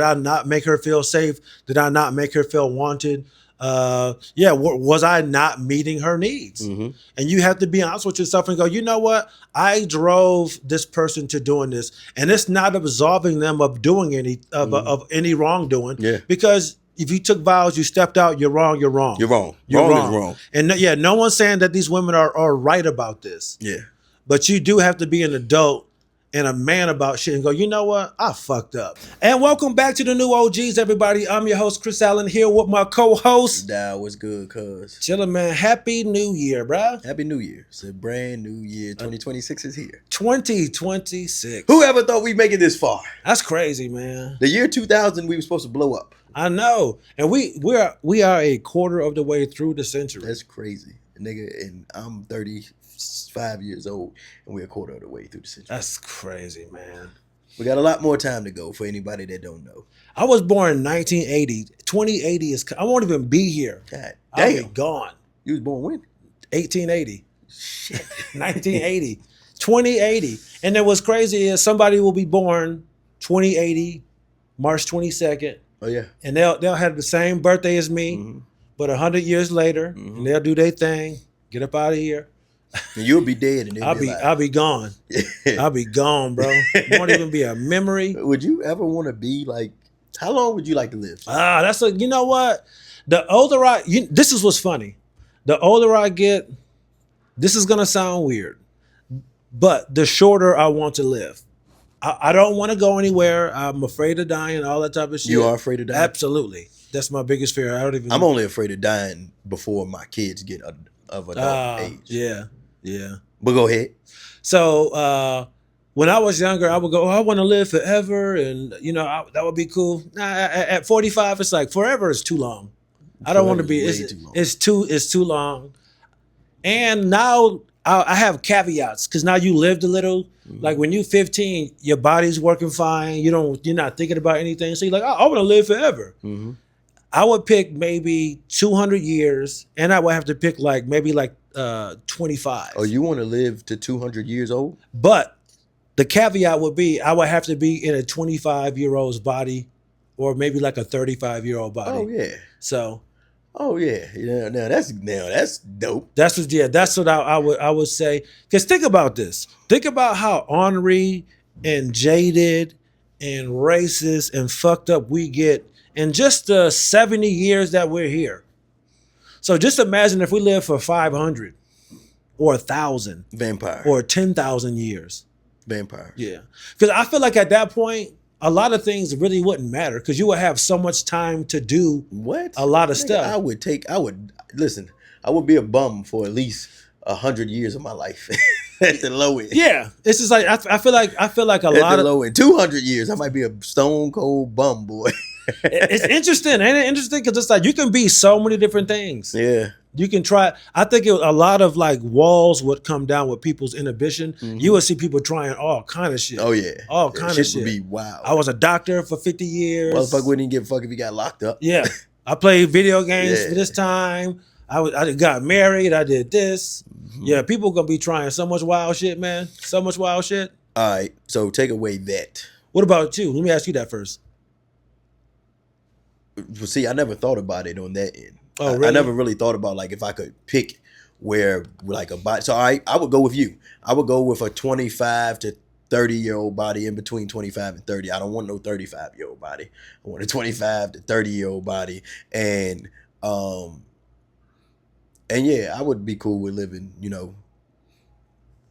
Did I not make her feel safe? Did I not make her feel wanted? Was I not meeting her needs? And you have to be honest with yourself and go, you know what? I drove this person to doing this, and it's not absolving them of doing of any wrongdoing. Yeah. Because if you took vows, you stepped out, you're wrong. You're wrong. You're wrong. You're wrong wrong. is wrong. And no one's saying that these women are right about this. Yeah. But you do have to be an adult and a man about shit and go, you know what? I fucked up. And welcome back to the new OGs, everybody. I'm your host, Chris Allen, here with my co-host. Dowell, what's good, cuz? Chillin', man. Happy New Year, bruh. Happy New Year. It's a brand new year. 2026 is here. 2026. Who ever thought we'd make it this far? That's crazy, man. The year 2000, we were supposed to blow up. I know. And we are a quarter of the way through the century. That's crazy. Nigga, and I'm 35 years old, and we're a quarter of the way through the century. That's crazy, man. We got a lot more time to go for anybody that don't know. I was born in 1980. 2080 is, I won't even be here. God I'll damn. be gone. You was born when? 1880. Shit. 1980. 2080. And then what's crazy is somebody will be born 2080, March 22nd. Oh, yeah. And they'll have the same birthday as me, but 100 years later, and they'll do their thing, get up out of here. And you'll be dead, and I'll be gone. I'll be gone, bro. It won't even be a memory. Would you ever want to be like? How long would you like to live? You know what? The older this is what's funny. The older I get, this is gonna sound weird, but the shorter I want to live. I don't want to go anywhere. I'm afraid of dying, all that type of shit. You are afraid of dying? Absolutely. That's my biggest fear. I'm only afraid of dying before my kids get of adult age. Yeah. But go ahead. So when I was younger, I would go, I want to live forever, and that would be cool. At 45, it's like forever is too long. I don't want to be. It's too long. And now I have caveats because now you lived a little. Like when you're 15, your body's working fine. You're not thinking about anything. So you're like, I want to live forever. I would pick maybe 200 years, and I would have to pick maybe 25. Oh, you want to live to 200 years old? But the caveat would be I would have to be in a 25-year-old's body, or maybe like a 35-year-old body. Oh yeah. So. Oh yeah. Now that's dope. That's what I would say. Because think about this. Think about how ornery and jaded and racist and fucked up we get in just the 70 years that we're here. So just imagine if we live for 500 or 1,000. Vampire. Or 10,000 years. Vampire. Yeah. Because I feel like at that point, a lot of things really wouldn't matter because you would have so much time to do a lot of stuff. I would be a bum for at least 100 years of my life at the low end. Yeah. It's just like, I feel like a at lot the of low end. 200 years, I might be a stone cold bum boy. It's interesting. Ain't it interesting? Because it's like you can be so many different things. Yeah. You can try. I think a lot of walls would come down with people's inhibition. You would see people trying all kind of shit. Oh yeah. All kind of shit. Shit would be wild. I was a doctor for 50 years. Motherfucker wouldn't even give a fuck if he got locked up. Yeah. I played video games for this time. I got married. I did this. Yeah, people gonna be trying so much wild shit, man. So much wild shit. All right. So take away that. What about you? Let me ask you that first. Well, see, I never thought about it on that end. Oh, really? I never really thought about if I could pick where a body. So I would go with you. I would go with a 25 to 30-year-old body in between 25 and 30. I don't want no 35-year-old body. I want a 25 to 30-year-old body. And yeah, I would be cool with living,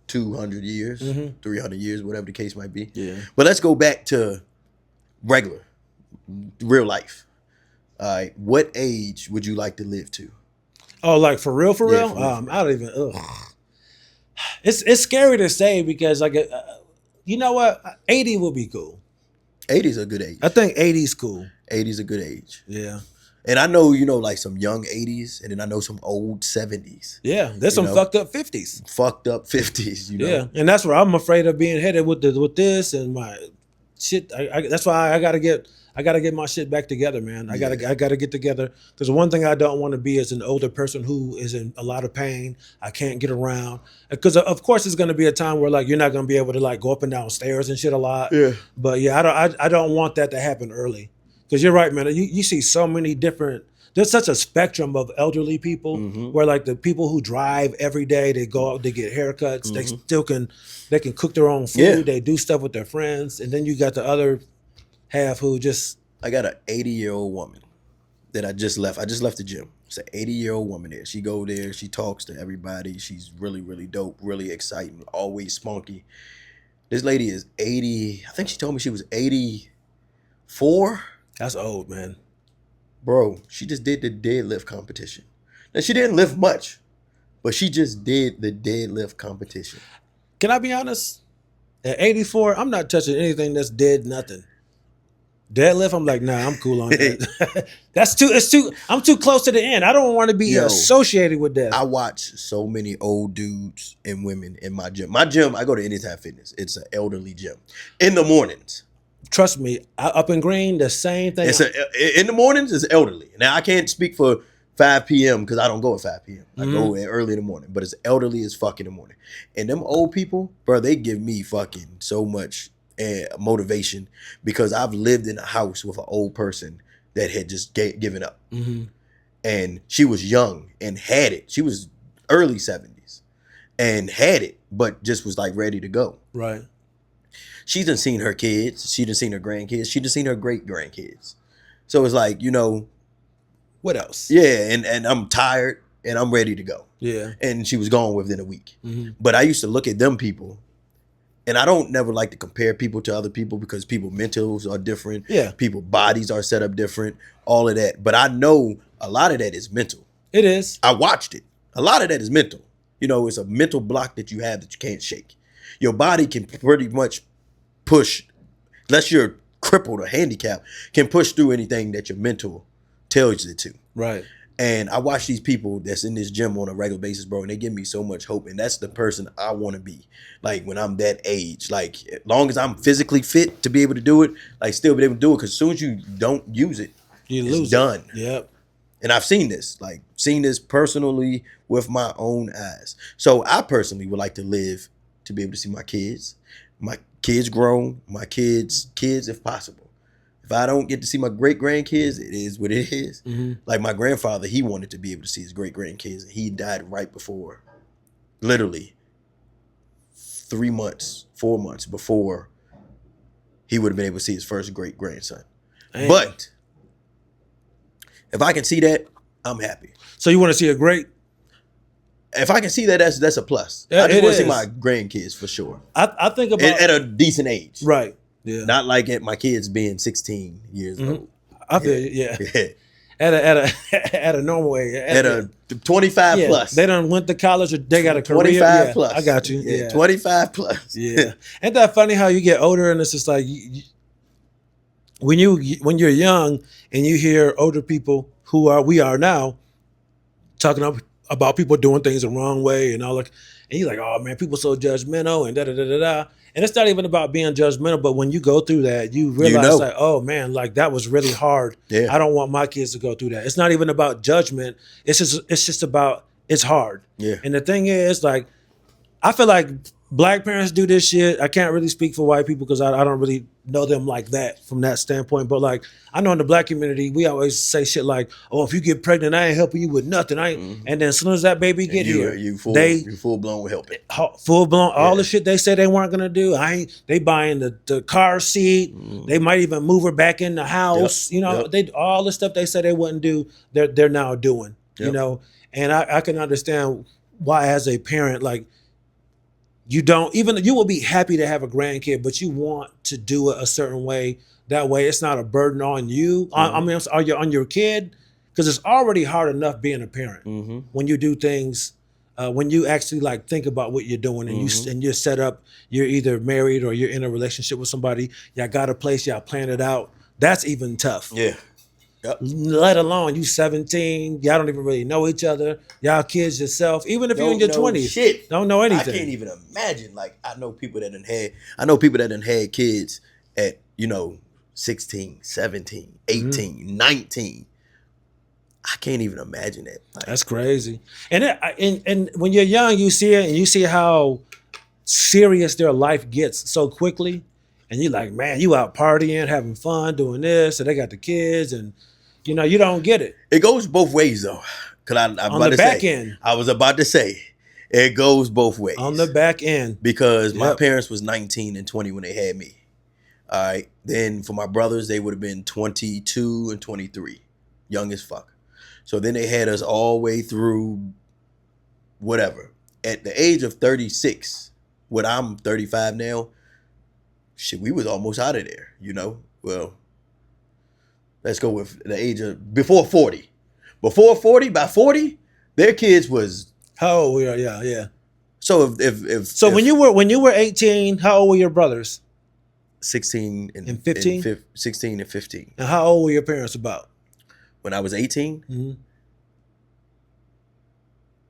200 years, 300 years, whatever the case might be. Yeah. But let's go back to real life. All right, what age would you like to live to? Oh, like for real? For real. I don't even. Ugh. It's scary to say because you know what? 80 would be cool. 80 is a good age. I think 80 is cool. 80 is a good age. Yeah. And I know some young 80s, and then I know some old 70s. Yeah, there's some fucked up 50s. Fucked up 50s. Yeah, and that's where I'm afraid of being headed with this and my shit. That's why I gotta get my shit back together, man. I gotta get together because the one thing I don't want to be is an older person who is in a lot of pain. I can't get around because of course it's gonna be a time where you're not gonna be able to go up and down stairs and shit a lot. Yeah. But yeah, I don't want that to happen early. Because you're right, man. You see so many different. There's such a spectrum of elderly people where like the people who drive every day, they go out, they get haircuts, they still they can cook their own food, they do stuff with their friends, and then you got the other half who just. I got an 80-year-old woman that I just left. I just left the gym. It's an 80-year-old woman there. She go there, she talks to everybody. She's really, really dope, really exciting, always spunky. This lady is 80. I think she told me she was 84. That's old, man. Bro, she just did the deadlift competition. Now, she didn't lift much, but she just did the deadlift competition. Can I be honest? At 84, I'm not touching anything that's dead, nothing. Deadlift, I'm like, nah, I'm cool on that. I'm too close to the end. I don't want to be associated with that. I watch so many old dudes and women in my gym. My gym, I go to Anytime Fitness. It's an elderly gym. In the mornings. Trust me, up in Green, the same thing. In the mornings, it's elderly. Now, I can't speak for 5 p.m. because I don't go at 5 p.m. I go early in the morning, but it's elderly as fuck in the morning. And them old people, bro, they give me fucking so much motivation because I've lived in a house with an old person that had just given up. And she was young and had it. She was early 70s and had it, but just was like ready to go. Right. She done seen her kids. She done seen her grandkids. She done seen her great grandkids. So it's like, you know, what else? Yeah, and I'm tired and I'm ready to go. Yeah. And she was gone within a week. But I used to look at them people, and I don't never like to compare people to other people because people mentals are different. Yeah. People bodies are set up different, all of that. But I know a lot of that is mental. It is. I watched it. A lot of that is mental. You know, it's a mental block that you have that you can't shake. Your body can pretty much push, unless you're crippled or handicapped, can push through anything that your mental tells you to. Right. And I watch these people that's in this gym on a regular basis, bro, and they give me so much hope. And that's the person I want to be. Like when I'm that age, like as long as I'm physically fit to be able to do it, like still be able to do it. Because as soon as you don't use it, it's done. Yep. And I've seen this personally with my own eyes. So I personally would like to live to be able to see my kids grown, my kids if possible. If I don't get to see my great grandkids, it is what it is. Like my grandfather, he wanted to be able to see his great grandkids, and he died right before, literally 4 months before he would have been able to see his first great grandson. But if I can see that, I'm happy. So you want to see a great? If I can see that, that's a plus. Yeah, I just want to see my grandkids for sure. I think about at a decent age, right? Yeah, not like at my kids being 16 years old. I feel yeah. At a normal age, at a 25 plus. They done went to college or they got a career. 25 plus. I got you. Yeah, 25 plus. Yeah, ain't that funny how you get older and it's just like when you're young and you hear older people we are now talking about people doing things the wrong way and all that, and you're like, oh man, people so judgmental and da da da da da. And it's not even about being judgmental, but when you go through that, you realize like, oh man, like that was really hard. Yeah. I don't want my kids to go through that. It's not even about judgment. It's just about it's hard. Yeah. And the thing is, like, I feel like Black parents do this shit. I can't really speak for white people because I don't really know them like that from that standpoint. But like I know in the Black community, we always say shit like, "Oh, if you get pregnant, I ain't helping you with nothing." And then as soon as that baby get here, you full blown helping. Full blown, all the shit they said they weren't gonna do. They buying the car seat. They might even move her back in the house. You know, they all the stuff they said they wouldn't do, they're now doing. You know, and I can understand why as a parent, like. You will be happy to have a grandkid, but you want to do it a certain way. That way it's not a burden on you. I mean, on your kid, because it's already hard enough being a parent. When you do things, when you actually like think about what you're doing and you're set up, you're either married or you're in a relationship with somebody, y'all got a place, y'all plan it out. That's even tough. Yeah. Yep. Let alone you 17, y'all don't even really know each other. Y'all kids yourself, even if you're in your 20s, don't know anything. I can't even imagine. Like I know people that done had kids at 16, 17, 18, 19. I can't even imagine that. Like, that's crazy. And when you're young, you see it and you see how serious their life gets so quickly. and you like, man, you out partying, having fun, doing this, and they got the kids, and you know, you don't get it. It goes both ways though. Cause I'm On about the to back say, end. I was about to say, it goes both ways. On the back end. Because my parents was 19 and 20 when they had me. All right. Then for my brothers, they would have been 22 and 23. Young as fuck. So then they had us all the way through whatever. At the age of 36, when I'm 35 now, shit, we was almost out of there, you know? Well, let's go with the age of before 40. Before 40, by 40, their kids was how old were you? Yeah. So if when you were 18, how old were your brothers? 16 and 15? 16 and 15. And how old were your parents about? When I was 18? Mm-hmm.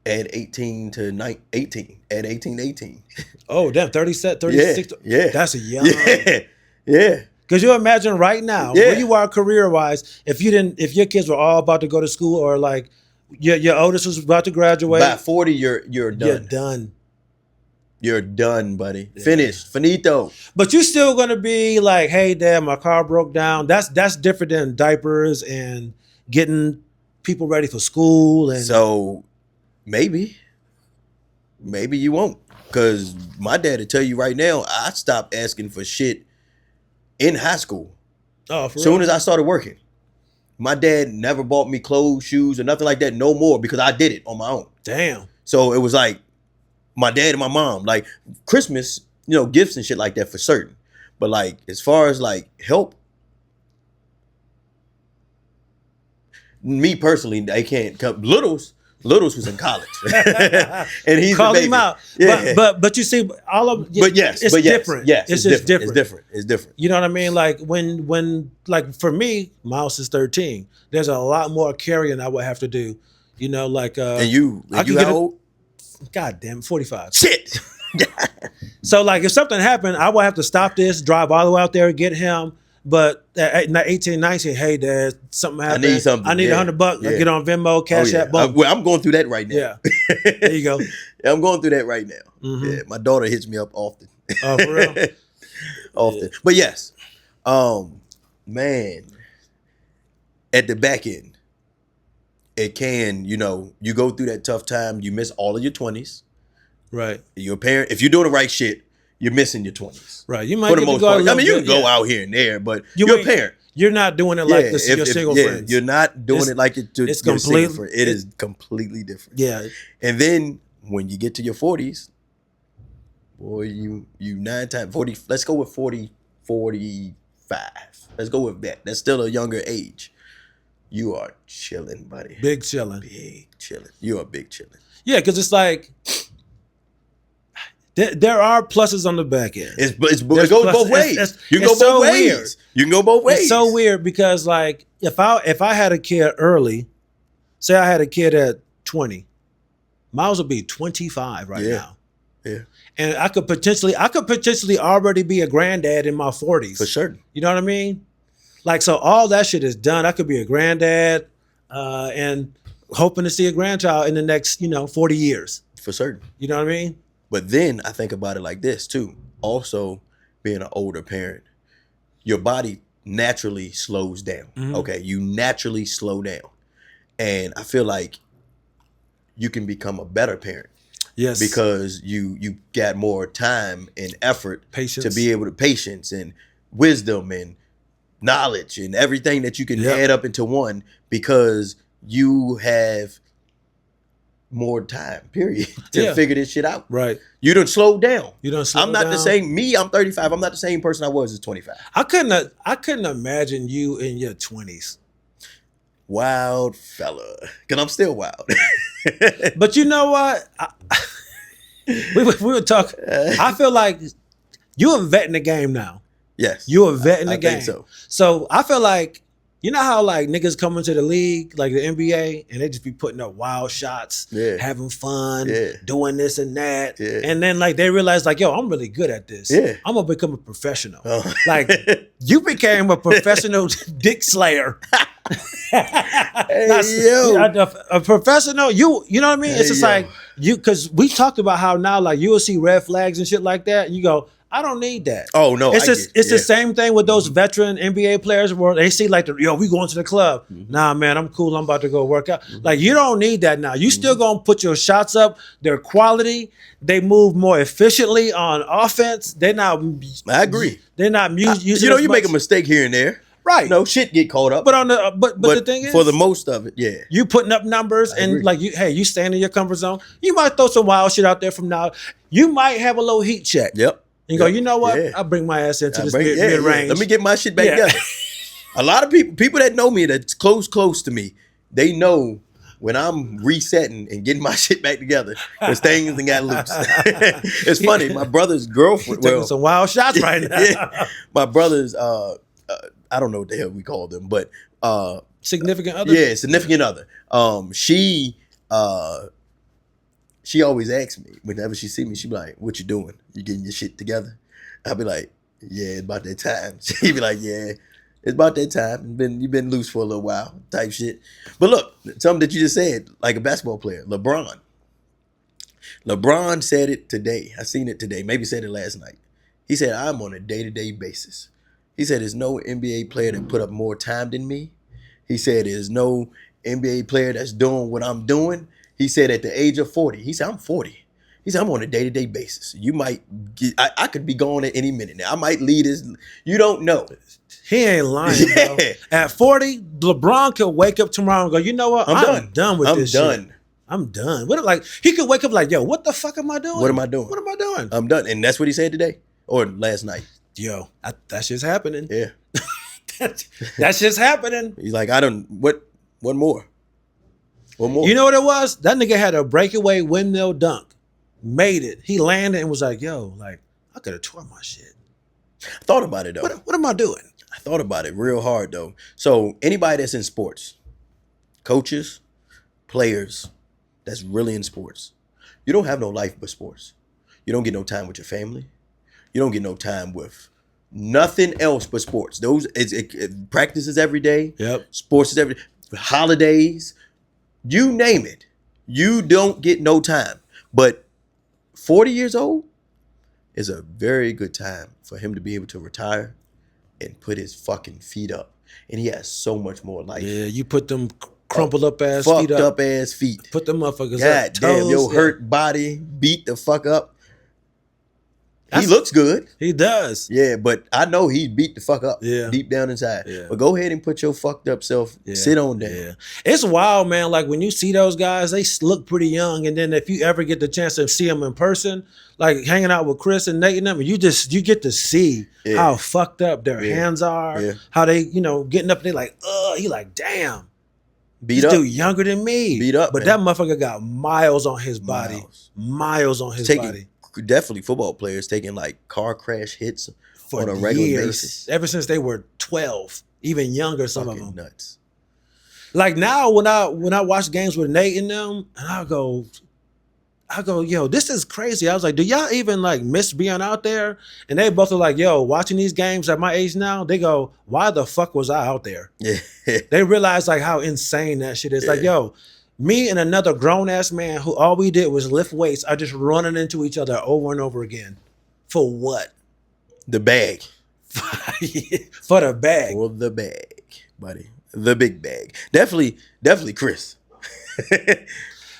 Add 18 to 18. Add 18 to 18. Oh, damn, 36. Yeah. That's a young. Yeah. Because you imagine right now, where you are career-wise, if your kids were all about to go to school, or like your oldest was about to graduate. By 40, you're done. You're done. You're done, buddy. Yeah. Finished. Finito. But you're still gonna be like, hey, Dad, my car broke down. That's different than diapers and getting people ready for school. And so maybe you won't. Because my dad will tell you right now, I stopped asking for shit in high school. Oh, for soon real? As I started working. My dad never bought me clothes, shoes, or nothing like that no more because I did it on my own. Damn. So it was like my dad and my mom, like Christmas, you know, gifts and shit like that for certain. But like as far as like help, me personally, they can't come. Littles was in college, and he's call the baby. him out. Yeah. But you see, all of it's different. Yes, it's just different. It's different. You know what I mean? Like when like for me, Miles is 13. There's a lot more carrying I would have to do. You know, like and you how old? God damn, 45. Shit. So like if something happened, I would have to stop this, drive all the way out there, get him. But at 18, 19, hey, Dad, something happened. I need something. I need $100. Yeah. Get on Venmo, Cash App. I'm going through that right now. Yeah. There you go. I'm going through that right now. Mm-hmm. Yeah, my daughter hits me up often. Oh, for real? Often. Yeah. But yes, man, at the back end, it can, you know, you go through that tough time, you miss all of your 20s. Right. Your parent, if you're doing the right shit, you're missing your 20s. Right. You might for the most part. I mean, you can go yeah. out here and there, but you're a parent. You're not doing it like your single friends. You're not doing it like it's completely friend. It is completely different. Yeah. And then when you get to your 40s, boy, you 9 times 40. Let's go with 40, 45. Let's go with that. That's still a younger age. You are chilling, buddy. Big chilling. Big chilling. You are big chilling. Yeah, because it's like there are pluses on the back end. It goes both ways. You can go both ways. You can go both ways. It's so weird because like if I had a kid early, say I had a kid at 20, Miles would be 25 right now. Yeah. And I could potentially already be a granddad in my 40s. For sure. You know what I mean? Like, so all that shit is done. I could be a granddad and hoping to see a grandchild in the next, 40 years. For certain. You know what I mean? But then I think about it like this too. Also, being an older parent, your body naturally slows down. Mm-hmm. Okay, you naturally slow down. And I feel like you can become a better parent. Yes. Because you got more time and effort patience. To be able to patience and wisdom and knowledge and everything that you can add up into one because you have more time, period, to figure this shit out. Right. You done slowed down. I'm not down. the same. I'm 35. I'm not the same person I was at 25. I couldn't imagine you in your 20s. Wild fella. Because I'm still wild. But you know what? We were talking. I feel like you're a vet in the game now. Yes. You're a vet in the game. I think so. So I feel like, you know how like niggas come into the league, like the NBA, and they just be putting up wild shots, having fun, doing this and that. Yeah. And then like they realize like, yo, I'm really good at this. Yeah. I'm gonna become a professional. Oh. Like you became a professional dick slayer. A professional, you know what I mean? It's just like you, because we talked about how now like you will see red flags and shit like that. And you go, I don't need that. Oh no, it's the same thing with those veteran NBA players where they see like we going to the club. Nah, man, I'm cool. I'm about to go work out. Like you don't need that now. You still gonna put your shots up. They're quality. They move more efficiently on offense. They're not. I agree. They're not using. You know, you make a mistake here and there. Right. No shit get caught up. But on the but the thing is, for the most of it, yeah. You putting up numbers and like you staying in your comfort zone. You might throw some wild shit out there from now. You might have a little heat check. Yep. And you go, you know what? I'll bring my ass into this mid range. Let me get my shit back together. A lot of people that know me, that's close to me, they know when I'm resetting and getting my shit back together, because things done got loose. It's funny. My brother's girlfriend. Taking some wild shots right now. My brother's I don't know what the hell we call them, but significant other. Yeah, significant other. She always asks me whenever she see me. She be like, "What you doing? You getting your shit together?" I'll be like, "Yeah, it's about that time." She be like, "Yeah, it's about that time. You've been loose for a little while," type shit. But look, something that you just said, like a basketball player, LeBron. LeBron said it today. I seen it today. Maybe said it last night. He said, "I'm on a day-to-day basis." He said, "There's no NBA player that put up more time than me." He said, "There's no NBA player that's doing what I'm doing." He said, "At the age of 40, he said, I'm 40. He said, I'm on a day-to-day basis. You might get, I could be gone at any minute now. I might lead this. You don't know." He ain't lying, bro. At 40, LeBron could wake up tomorrow and go, you know what? I'm done with this shit. I'm done. What, like, he could wake up like, yo, what the fuck am I doing? What am I doing? What am I doing? I'm done. And that's what he said today or last night. Yo, that shit's happening. Yeah. That shit's happening. He's like, what more? What more? You know what it was? That nigga had a breakaway windmill dunk. Made it. He landed and was like, yo, like, I could have tore my shit. I thought about it, though. What am I doing? I thought about it real hard, though. So anybody that's in sports, coaches, players, that's really in sports, you don't have no life but sports. You don't get no time with your family. You don't get no time with nothing else but sports. Those practices every day. Yep. Sports is every holidays. You name it. You don't get no time. But 40 years old is a very good time for him to be able to retire and put his fucking feet up. And he has so much more life. Yeah, you put them crumpled up ass feet up. Fucked up ass feet. Put them motherfuckers God up. damn, your hurt body beat the fuck up. He looks good. He does. Yeah, but I know he beat the fuck up deep down inside. Yeah. But go ahead and put your fucked up self, sit on down. Yeah. It's wild, man. Like when you see those guys, they look pretty young. And then if you ever get the chance to see them in person, like hanging out with Chris and Nate and them, you get to see how fucked up their hands are, how they, getting up, they like, he like, damn. Beat this up. Dude younger than me. Beat up, but man. that motherfucker got miles on his body. Miles on his body. Definitely football players taking like car crash hits for on a regular years, basis. Ever since they were 12, even younger, some fucking of them. Nuts. Like now when I watch games with Nate and them, and I go, yo, this is crazy. I was like, do y'all even like miss being out there? And they both are like, yo, watching these games at my age now, they go, why the fuck was I out there? Yeah. They realize like how insane that shit is. Like, yo, me and another grown-ass man who all we did was lift weights are just running into each other over and over again. For what? The bag. For the bag. For the bag, buddy. The big bag. Definitely Chris.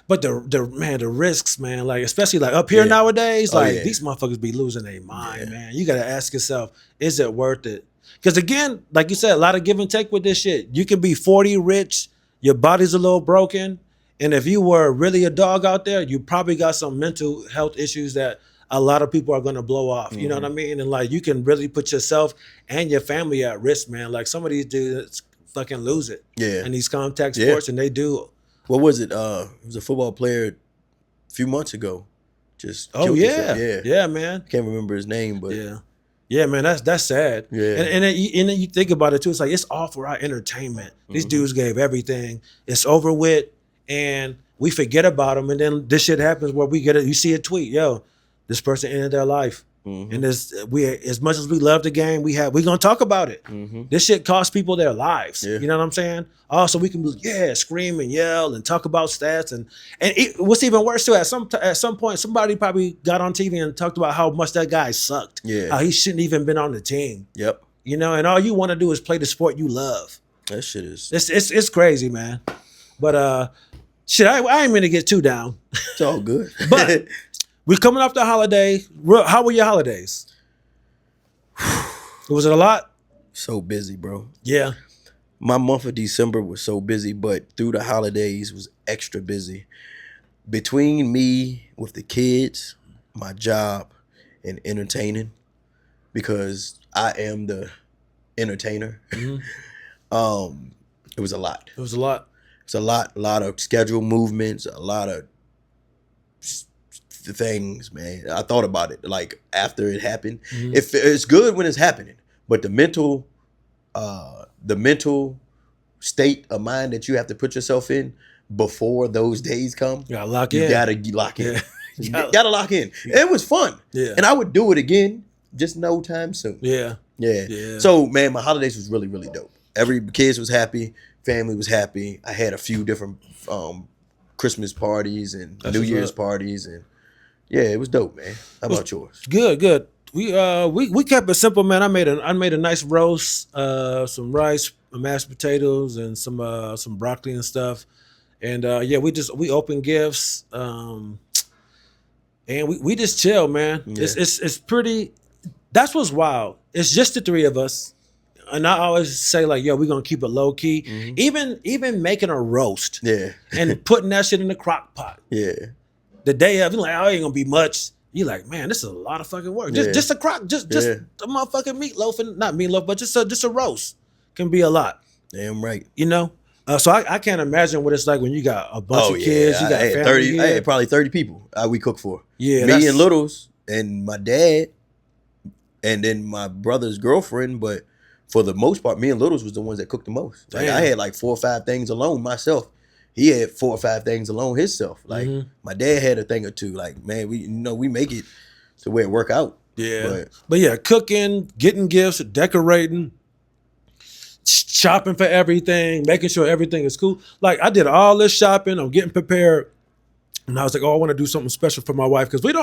But the risks, man, like especially like up here nowadays, like these motherfuckers be losing their mind, man. You gotta ask yourself, is it worth it? Because again, like you said, a lot of give and take with this shit. You can be 40 rich, your body's a little broken. And if you were really a dog out there, you probably got some mental health issues that a lot of people are going to blow off. You know what I mean? And like, you can really put yourself and your family at risk, man. Like some of these dudes fucking lose it. Yeah. And these contact sports, and they do. What was it? It was a football player a few months ago. Just killed himself. Yeah, man. Can't remember his name, but yeah, man, that's sad. Yeah. And then you think about it too. It's like, it's all for our entertainment. These dudes gave everything. It's over with. And we forget about them, and then this shit happens where you see a tweet, yo, this person ended their life. And as much as we love the game, we're gonna talk about it. This shit costs people their lives. You know what I'm saying? Also, we can scream and yell and talk about stats and what's even worse too. At some point, somebody probably got on TV and talked about how much that guy sucked. Yeah, how he shouldn't even been on the team. Yep. You know, and all you want to do is play the sport you love. That shit is it's crazy, man. But shit, I ain't mean to get too down. It's all good. But we're coming off the holiday. How were your holidays? Was it a lot? So busy, bro. Yeah. My month of December was so busy, but through the holidays was extra busy. Between me with the kids, my job, and entertaining, because I am the entertainer. It was a lot. It was a lot. It's a lot of schedule movements, a lot of things, man. I thought about it like after it happened. If it's good when it's happening, but the mental state of mind that you have to put yourself in before those days come, you gotta lock in. You gotta lock in. Yeah. It was fun. Yeah. And I would do it again, just no time soon. Yeah. So man, my holidays was really, really dope. Every kids was happy, family was happy. I had a few different Christmas parties and New Year's parties, and yeah, it was dope, man. How about yours? Good. We kept it simple, man. I made a nice roast, some rice, mashed potatoes, and some broccoli and stuff. And we opened gifts, and we just chill, man. Yeah. It's pretty. That's what's wild. It's just the three of us, and I always say like, yo, we're gonna keep it low key. Even making a roast, and putting that shit in the crock pot. Yeah. The day of, you're like, oh, it ain't gonna be much. You're like, man, this is a lot of fucking work. Just a crock, just a motherfucking meatloaf, and not meatloaf, but just a roast can be a lot. Damn right. You know? So I can't imagine what it's like when you got a bunch of kids. You got family 30. I had probably 30 people we cook for. Yeah, me and Littles and my dad, and then my brother's girlfriend. But for the most part, me and Littles was the ones that cooked the most. Like I had like 4 or 5 things alone myself. He had 4 or 5 things alone himself. Like my dad had a thing or two. Like, man, we make it to where it work out. Yeah. But yeah, cooking, getting gifts, decorating, shopping for everything, making sure everything is cool. Like I did all this shopping. I'm getting prepared, and I was like, oh, I want to do something special for my wife, because we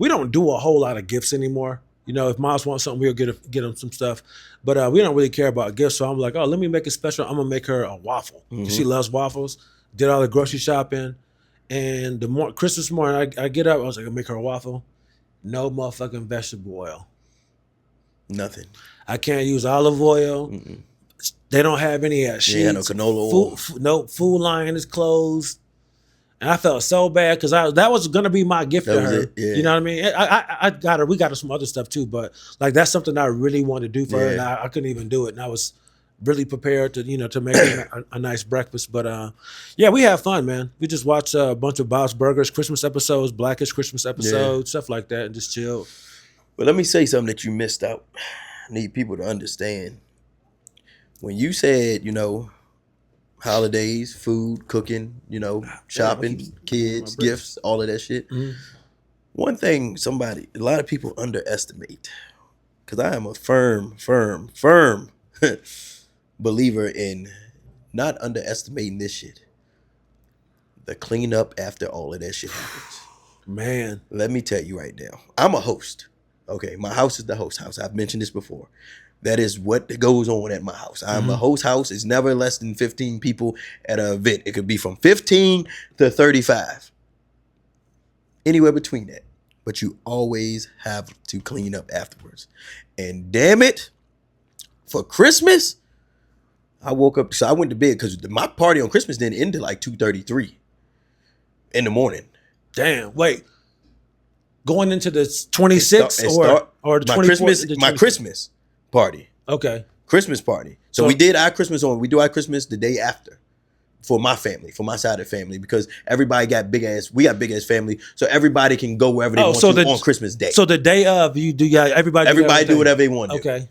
don't do a whole lot of gifts anymore. You know, if Miles wants something, we'll get him some stuff. But we don't really care about gifts. So I'm like, oh, let me make it special. I'm gonna make her a waffle. She loves waffles. Did all the grocery shopping, and Christmas morning, I get up. I was like, I'll make her a waffle. No motherfucking vegetable oil. Nothing. I can't use olive oil. They don't have any sheets. Yeah, no canola oil. Food line is closed. And I felt so bad, because that was gonna be my gift to her. You know what I mean? I got her. We got her some other stuff too, but like that's something I really wanted to do for her, and I couldn't even do it. And I was really prepared to make a nice breakfast. But we have fun, man. We just watch a bunch of Bob's Burgers Christmas episodes, Blackish Christmas episodes, stuff like that, and just chill. But let me say something that you missed out. I need people to understand. When you said, holidays, food, cooking, shopping, kids, gifts, all of that shit. One thing a lot of people underestimate, because I am a firm believer in not underestimating this shit. The cleanup after all of that shit happens. Man. Let me tell you right now. I'm a host. Okay, my house is the host house. I've mentioned this before. That is what goes on at my house. I'm a host house. It's never less than 15 people at an event. It could be from 15 to 35. Anywhere between that. But you always have to clean up afterwards. And damn it, for Christmas, I woke up, so I went to bed, because my party on Christmas didn't end till like 2:33 in the morning. Damn, wait. Going into the 26th or the 24th? My Christmas party. Okay. Christmas party. So we did our Christmas we do our Christmas the day after for my family, for my side of the family, because everybody got we got big ass family, so everybody can go wherever they want to on Christmas Day. So the day of, everybody do whatever they want to do. Okay.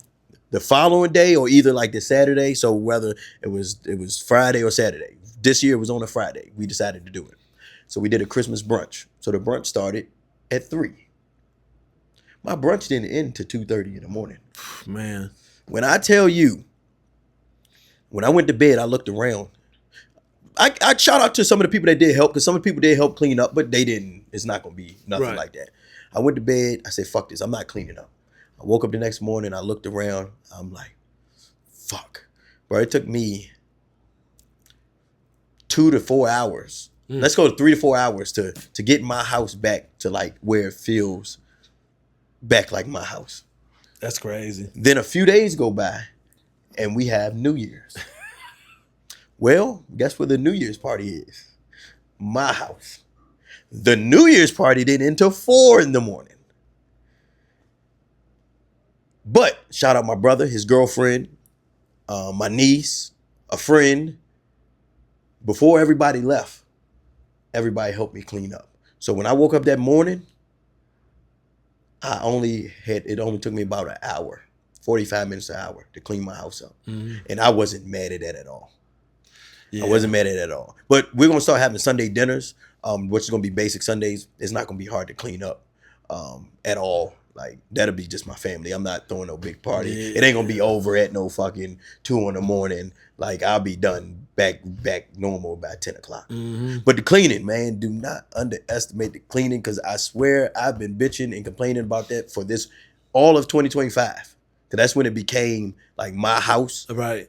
The following day, or either like the Saturday, so whether it was Friday or Saturday. This year it was on a Friday. We decided to do it. So we did a Christmas brunch. So the brunch started at 3. My brunch didn't end till 2:30 in the morning. Man. When I tell you, when I went to bed, I looked around. I shout out to some of the people that did help, because some of the people did help clean up, but they didn't. It's not going to be nothing like that. I went to bed. I said, fuck this. I'm not cleaning up. I woke up the next morning. I looked around. I'm like, fuck. Bro, it took me 2 to 4 hours. Let's go to 3 to 4 hours to get my house back to like where it feels back like my house. That's crazy. Then a few days go by and we have New Year's. Well, guess where the New Year's party is? My house. The New Year's party didn't end until 4 in the morning. But shout out my brother, his girlfriend, my niece, a friend. Before everybody left, everybody helped me clean up. So when I woke up that morning, it only took me about an hour, 45 minutes an hour to clean my house up. And I wasn't mad at that at all. Yeah. I wasn't mad at it at all. But we're going to start having Sunday dinners, which is going to be basic Sundays. It's not going to be hard to clean up at all. Like, that'll be just my family. I'm not throwing no big party. Yeah. It ain't going to be over at no fucking 2 in the morning. Like, I'll be done back normal by 10 o'clock. But the cleaning, man, do not underestimate the cleaning, because I swear I've been bitching and complaining about that for this all of 2025. Because that's when it became, like, my house. Right.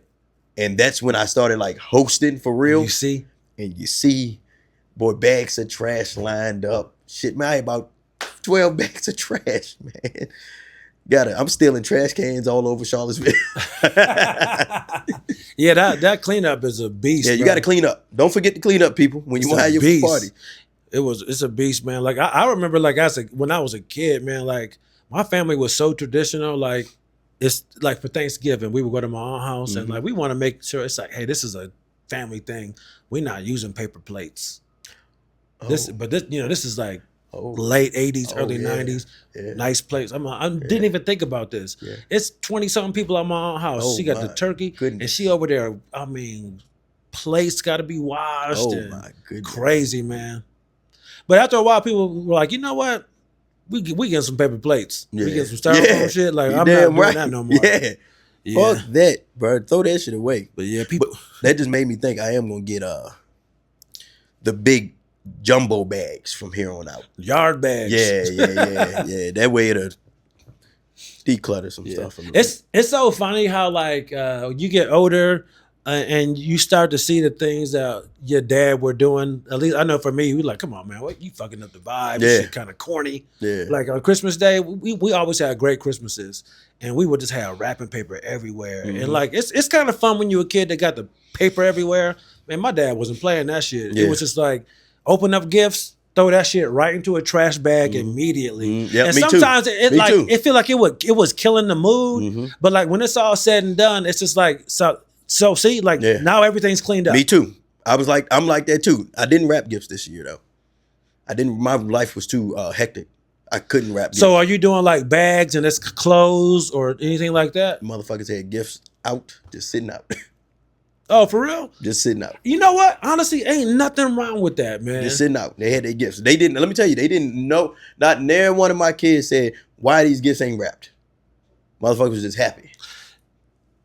And that's when I started like hosting for real. You see, boy, bags of trash lined up. Shit, man, I had about 12 bags of trash, man. I'm stealing trash cans all over Charlottesville. Yeah, that cleanup is a beast. Yeah, you got to clean up. Don't forget to clean up, people, when you want to have your party. It's a beast, man. Like I remember, like when I was a kid, man. Like my family was so traditional. Like, it's like for Thanksgiving, we would go to my aunt's house and like we want to make sure it's like, hey, this is a family thing. We're not using paper plates. This is like late 80s, early 90s. Yeah. Nice plates. I didn't even think about this. Yeah. It's 20-something people at my aunt's house. She got the turkey and she over there. I mean, plates got to be washed. Oh my goodness, crazy, man. But after a while, people were like, you know what? We get some paper plates. Yeah. We get some styrofoam shit. Like, I'm not doing that no more. Yeah. Fuck that, bro. Throw that shit away. But yeah, people. But that just made me think I am gonna get the big jumbo bags from here on out. Yard bags. Yeah. That way it'll declutter some stuff. It's so funny how like you get older. And you start to see the things that your dad were doing. At least I know for me, we like, come on, man, what you fucking up the vibe? Yeah. Shit kind of corny. Yeah. Like on Christmas Day, we always had great Christmases, and we would just have wrapping paper everywhere. And like it's kind of fun when you're a kid that got the paper everywhere. Man, my dad wasn't playing that shit. Yeah. It was just like open up gifts, throw that shit right into a trash bag immediately. Yep, and sometimes it feel like it was killing the mood. But like when it's all said and done, it's just like So see, like now everything's cleaned up. Me too. I'm like that too. I didn't wrap gifts this year though. My life was too hectic. I couldn't wrap gifts. So are you doing like bags and it's clothes or anything like that? Motherfuckers had gifts out, just sitting out. Oh, for real? Just sitting out. You know what? Honestly, ain't nothing wrong with that, man. Just sitting out. They had their gifts. They didn't, let me tell you, they didn't know, not near one of my kids said, why these gifts ain't wrapped. Motherfuckers was just happy.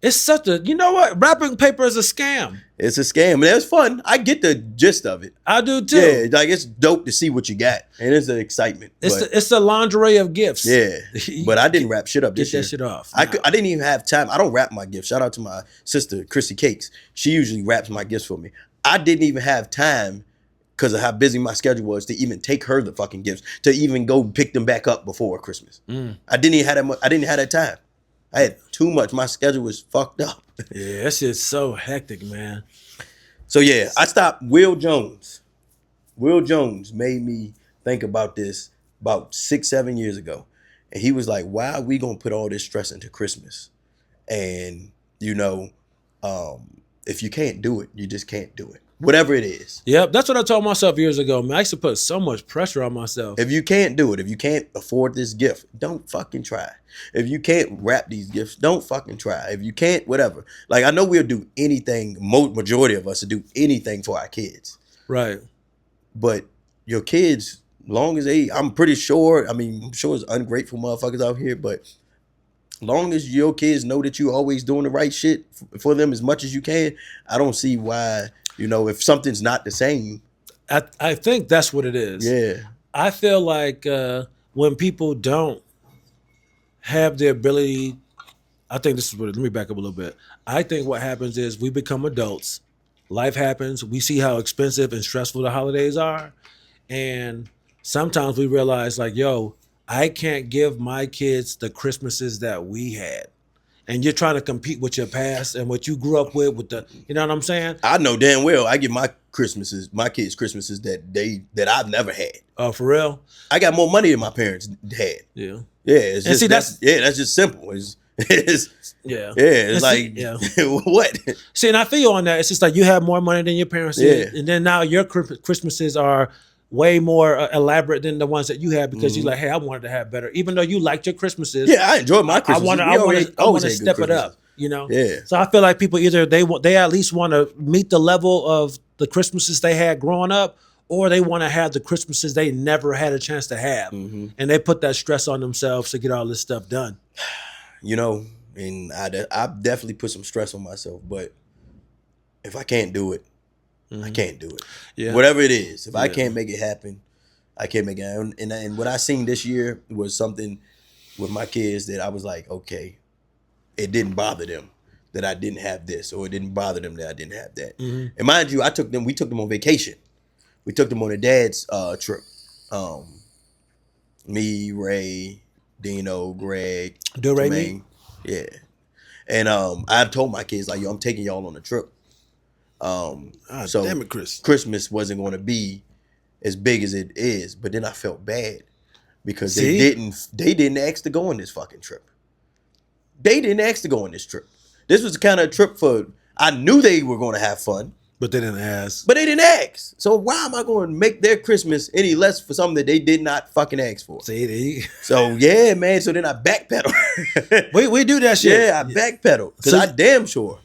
It's such a, you know what? Wrapping paper is a scam. It's a scam. And it's fun. I get the gist of it. I do too. Yeah, like it's dope to see what you got. And it's an excitement. It's the lingerie of gifts. Yeah. But I didn't wrap shit up this year. Get that shit off. I didn't even have time. I don't wrap my gifts. Shout out to my sister, Chrissy Cakes. She usually wraps my gifts for me. I didn't even have time because of how busy my schedule was to even take her the fucking gifts, to even go pick them back up before Christmas. I didn't even have that much. I didn't have that time. I had too much. My schedule was fucked up. Yeah, that shit's so hectic, man. So yeah, I stopped. Will Jones made me think about this about 6-7 years ago. And he was like, why are we going to put all this stress into Christmas? And, you know, if you can't do it, you just can't do it. Whatever it is. Yep, that's what I told myself years ago, man. I used to put so much pressure on myself. If you can't do it, if you can't afford this gift, don't fucking try. If you can't wrap these gifts, don't fucking try. If you can't, whatever. Like, I know we'll do anything, majority of us will do anything for our kids. Right. But your kids Long as I'm pretty sure. I mean, I'm sure it's ungrateful motherfuckers out here, but long as your kids know that you always doing the right shit for them as much as you can, I don't see why, if something's not the same. I think that's what it is. Yeah. I feel like when people don't have the ability, I think this is what, let me back up a little bit. I think what happens is we become adults. Life happens. We see how expensive and stressful the holidays are. And sometimes we realize like, yo, I can't give my kids the Christmases that we had. And you're trying to compete with your past and what you grew up with the, you know what I'm saying? I know damn well I give my kids Christmases that I've never had. Oh, for real? I got more money than my parents had. Yeah. Yeah. It's just, that's just simple. It's what? See, and I feel you on that. It's just like you have more money than your parents did. And then now your Christmases are way more elaborate than the ones that you had because you're like, hey, I wanted to have better. Even though you liked your Christmases. Yeah, I enjoyed my Christmases. I want to step it up, Yeah. So I feel like people either they at least want to meet the level of the Christmases they had growing up, or they want to have the Christmases they never had a chance to have. And they put that stress on themselves to get all this stuff done. And I definitely put some stress on myself, but if I can't do it, I can't do it. Yeah. Whatever it is, if I can't make it happen, I can't make it happen. And what I seen this year was something with my kids that I was like, okay, it didn't bother them that I didn't have this, or it didn't bother them that I didn't have that. And mind you, we took them on vacation. We took them on a dad's trip. Me, Ray, Dino, Greg, Jermaine. Yeah. And I told my kids, like, yo, I'm taking y'all on a trip. So damn it, Chris. Christmas wasn't going to be as big as it is, but then I felt bad because they didn't ask to go on this fucking trip. They didn't ask to go on this trip. This was the kind of trip I knew they were going to have fun. But they didn't ask. But they didn't ask. So why am I going to make their Christmas any less for something that they did not fucking ask for? So yeah, man. So then I backpedal. we do that shit. Yeah, I backpedal because I damn sure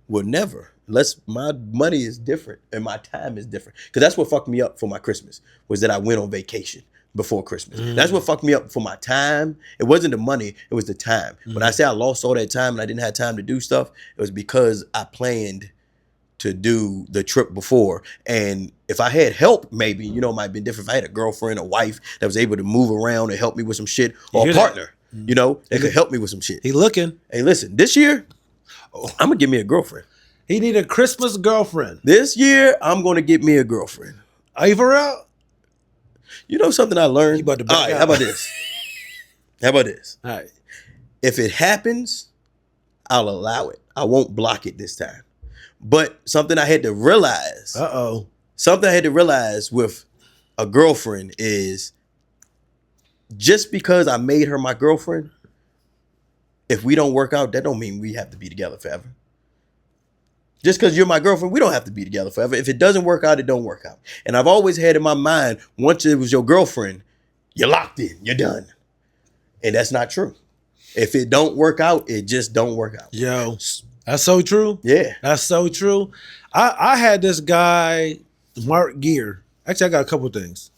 would never. Unless my money is different and my time is different. Because that's what fucked me up for my Christmas, was that I went on vacation before Christmas. That's what fucked me up for my time. It wasn't the money, it was the time. When I say I lost all that time and I didn't have time to do stuff, it was because I planned to do the trip before. And if I had help, maybe, it might have been different. If I had a girlfriend, a wife that was able to move around and help me with some shit, or a partner, that could help me with some shit. He looking. Hey, listen, this year, I'm going to give me a girlfriend. He need a Christmas girlfriend. This year, I'm going to get me a girlfriend. Are you for real? You know something I learned? All right, how about this? All right. If it happens, I'll allow it. I won't block it this time. But something I had to realize. Something I had to realize with a girlfriend is just because I made her my girlfriend, if we don't work out, that don't mean we have to be together forever. Just because you're my girlfriend, we don't have to be together forever. If it doesn't work out, it don't work out. And I've always had in my mind, once it was your girlfriend, you're locked in, you're done. And that's not true. If it don't work out, it just don't work out. Yo, that's so true. Yeah. That's so true. I had this guy, Mark Gear. Actually, I got a couple things.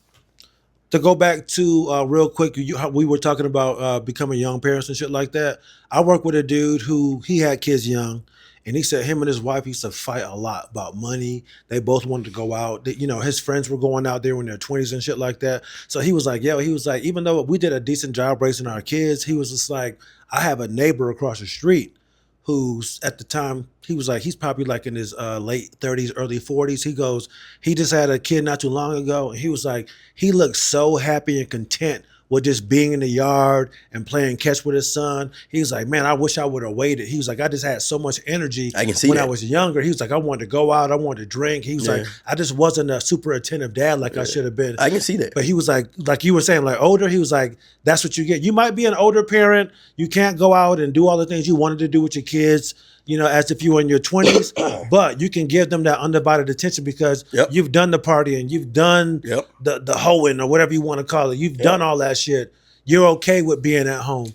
To go back to real quick, we were talking about becoming young parents and shit like that. I work with a dude who he had kids young. And he said him and his wife used to fight a lot about money. They both wanted to go out. His friends were going out there in their 20s and shit like that. So he was like, even though we did a decent job raising our kids, he was just like, I have a neighbor across the street who's at the time, he was like, he's probably like in his late 30s, early 40s. He goes, he just had a kid not too long ago. And he was like, he looked so happy and content with just being in the yard and playing catch with his son. He was like, man, I wish I would have waited. He was like, I just had so much energy when I was younger. He was like, I wanted to go out. I wanted to drink. He was like, I just wasn't a super attentive dad like I should have been. I can see that. But he was like you were saying, like older, he was like, that's what you get. You might be an older parent. You can't go out and do all the things you wanted to do with your kids, as if you were in your 20s, but you can give them that undivided attention because you've done the party and you've done the hoeing or whatever you want to call it. You've done all that shit. You're okay with being at home.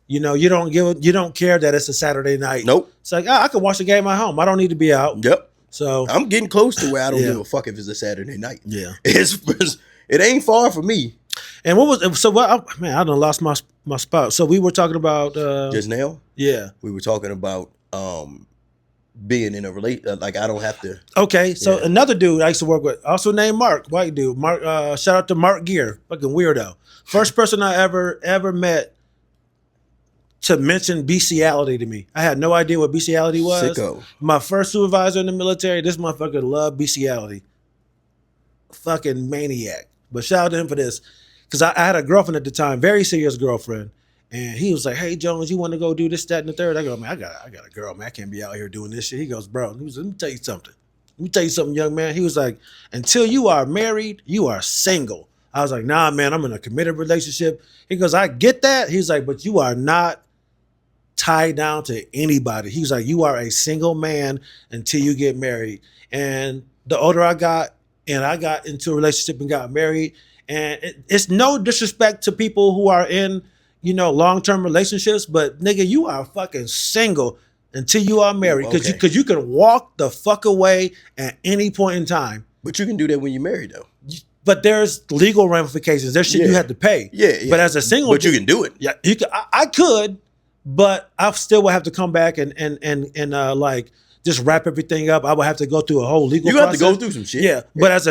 You don't care that it's a Saturday night. Nope. It's like, I can watch the game at home. I don't need to be out. Yep. So I'm getting close to where I don't give a fuck if it's a Saturday night. Yeah. It's It ain't far from me. And what was so? What? Man, I done lost my spot. So we were talking about Just now. Yeah, we were talking about being in a like I don't have to. Okay, so another dude I used to work with, also named Mark, white dude. Mark, shout out to Mark Gear, fucking weirdo. First person I ever met to mention bestiality to me. I had no idea what bestiality was. Sicko. My first supervisor in the military, this motherfucker loved bestiality. Fucking maniac. But shout out to him for this. Because I had a girlfriend at the time, very serious girlfriend. And he was like, hey, Jones, you want to go do this, that, and the third? I go, man, I got a girl, man. I can't be out here doing this shit. He goes, bro, let me tell you something. Let me tell you something, young man. He was like, until you are married, you are single. I was like, nah, man, I'm in a committed relationship. He goes, I get that. He's like, but you are not tied down to anybody. He was like, you are a single man until you get married. And the older I got, and I got into a relationship and got married, and it's no disrespect to people who are in, long-term relationships, but nigga, you are fucking single until you are married, because you can walk the fuck away at any point in time. But you can do that when you're married, though. But there's legal ramifications. There's shit you have to pay. Yeah. But as a single, but you can do it. Yeah, you can. I could, but I still would have to come back and like just wrap everything up. I would have to go through a whole legal. You have to go through some shit. Yeah, but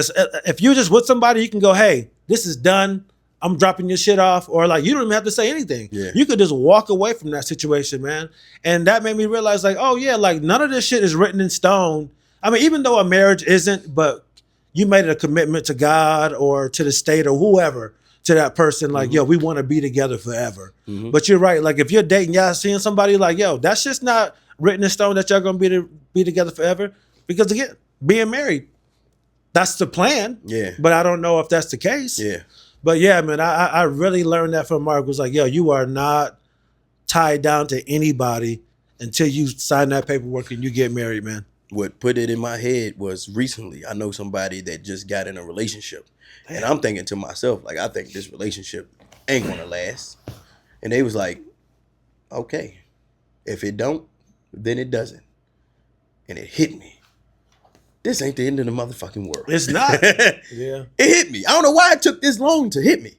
if you're just with somebody, you can go, hey, this is done. I'm dropping your shit off, or like you don't even have to say anything. Yeah. You could just walk away from that situation, man. And that made me realize, like, oh yeah, like none of this shit is written in stone. I mean, even though a marriage isn't, but you made a commitment to God or to the state or whoever, to that person, like, yo, we want to be together forever. But you're right. Like if you're dating, y'all seeing somebody, like, yo, that's just not written in stone that y'all gonna be together forever. Because again, being married, that's the plan. Yeah. But I don't know if that's the case. Yeah. But yeah, man, I really learned that from Mark. Was like, yo, you are not tied down to anybody until you sign that paperwork and you get married, man. What put it in my head was recently, I know somebody that just got in a relationship. Damn. And I'm thinking to myself, like, I think this relationship ain't gonna last. And they was like, okay, if it don't, then it doesn't. And it hit me. This ain't the end of the motherfucking world. It's not. Yeah. It hit me. I don't know why it took this long to hit me.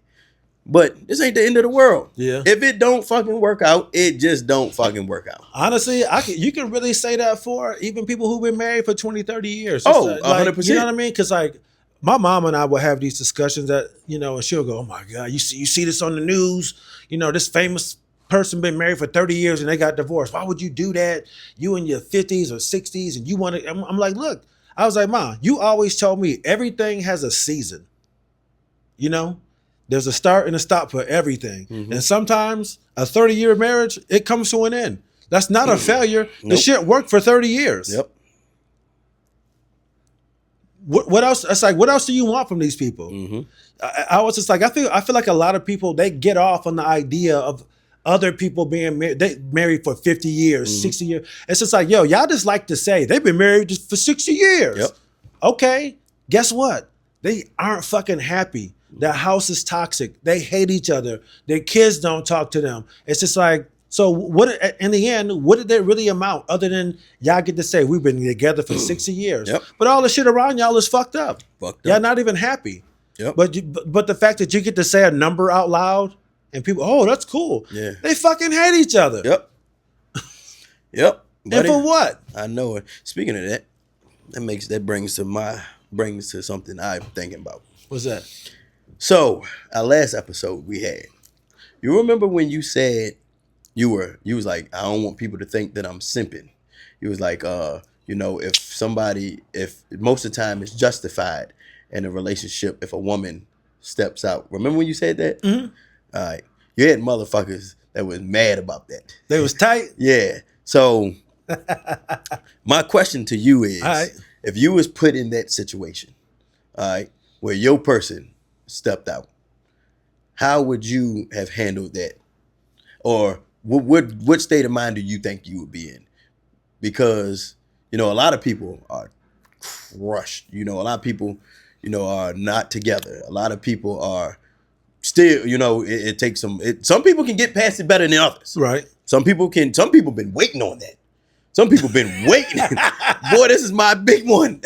But this ain't the end of the world. Yeah. If it don't fucking work out, it just don't fucking work out. Honestly, you can really say that for even people who've been married for 20, 30 years. Oh, like, 100%. You know what I mean? Because like my mom and I will have these discussions that, and she'll go, oh my God, you see this on the news, this famous person been married for 30 years and they got divorced. Why would you do that? You in your 50s or 60s and you want to, I'm like, look, I was like, Mom, you always told me everything has a season. There's a start and a stop for everything. And sometimes a 30-year marriage, it comes to an end. That's not a failure. Nope. The shit worked for 30 years. Yep. What else? It's like, what else do you want from these people? I was just like, I feel like a lot of people, they get off on the idea of other people being married. They married for 50 years, 60 years. It's just like, yo, y'all just like to say they've been married just for 60 years. Yep. Okay, guess what? They aren't fucking happy. Their house is toxic. They hate each other. Their kids don't talk to them. It's just like, so what, in the end, what did they really amount other than y'all get to say we've been together for 60 years? Yep. But all the shit around y'all is fucked up. Y'all not even happy. Yep. But the fact that you get to say a number out loud and people, oh, that's cool. Yeah. They fucking hate each other. Yep. Yep. And for what? I know it. Speaking of that, that brings to something I'm thinking about. What's that? So our last episode we had, you remember when you said you was like, I don't want people to think that I'm simping. You was like, if most of the time it's justified in a relationship if a woman steps out. Remember when you said that? All right. You had motherfuckers that was mad about that. They was tight? Yeah. So my question to you is, if you was put in that situation, all right, where your person stepped out, how would you have handled that? Or what state of mind do you think you would be in? Because, a lot of people are crushed. A lot of people, are not together. A lot of people are still, it takes some people can get past it better than others. Right. Some people been waiting on that. Some people been waiting. Boy, this is my big one.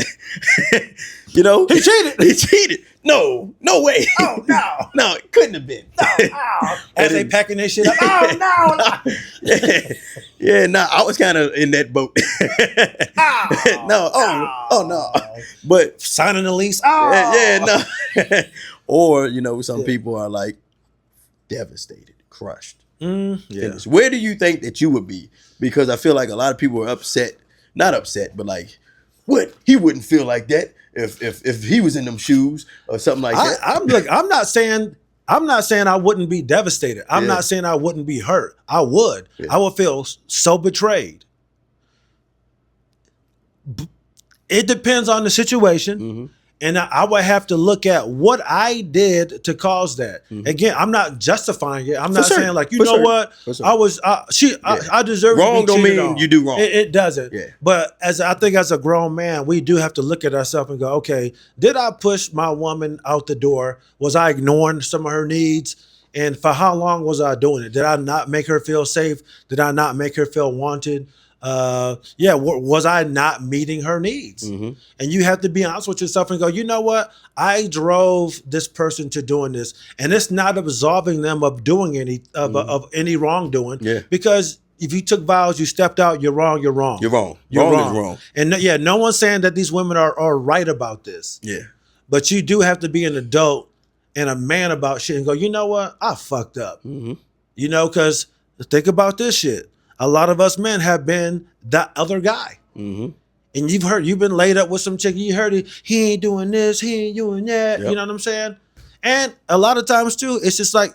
He cheated. He cheated. No way. Oh no. No, it couldn't have been. Oh. As they packing their shit up. Oh no. Yeah, no, I was kind of in that boat. No. But signing the lease. Oh. No. Or, you know, some people are like devastated, crushed. Finished. Where do you think that you would be? Because I feel like a lot of people are upset, not upset, but like, what? He wouldn't feel like that if he was in them shoes or something like that. I'm not saying I wouldn't be devastated. I'm not saying I wouldn't be hurt. I would. Yeah. I would feel so betrayed. It depends on the situation. And I would have to look at what I did to cause that. Again, I'm not justifying it. I'm not saying like, you know what? I deserve wrong. Don't mean you do wrong. It doesn't. Yeah. But I think as a grown man, we do have to look at ourselves and go, okay, did I push my woman out the door? Was I ignoring some of her needs? And for how long was I doing it? Did I not make her feel safe? Did I not make her feel wanted? Was I not meeting her needs? And you have to be honest with yourself and go, you know what? I drove this person to doing this, and it's not absolving them of doing any wrongdoing. Yeah. Because if you took vows, you stepped out, you're wrong. You're wrong. You're wrong. Wrong is wrong. And no one's saying that these women are right about this. Yeah. But you do have to be an adult and a man about shit and go, you know what? I fucked up. You know, because think about this shit. A lot of us men have been that other guy. And you've been laid up with some chick. You heard it. He ain't doing this. He ain't doing that. Yep. You know what I'm saying? And a lot of times too, it's just like,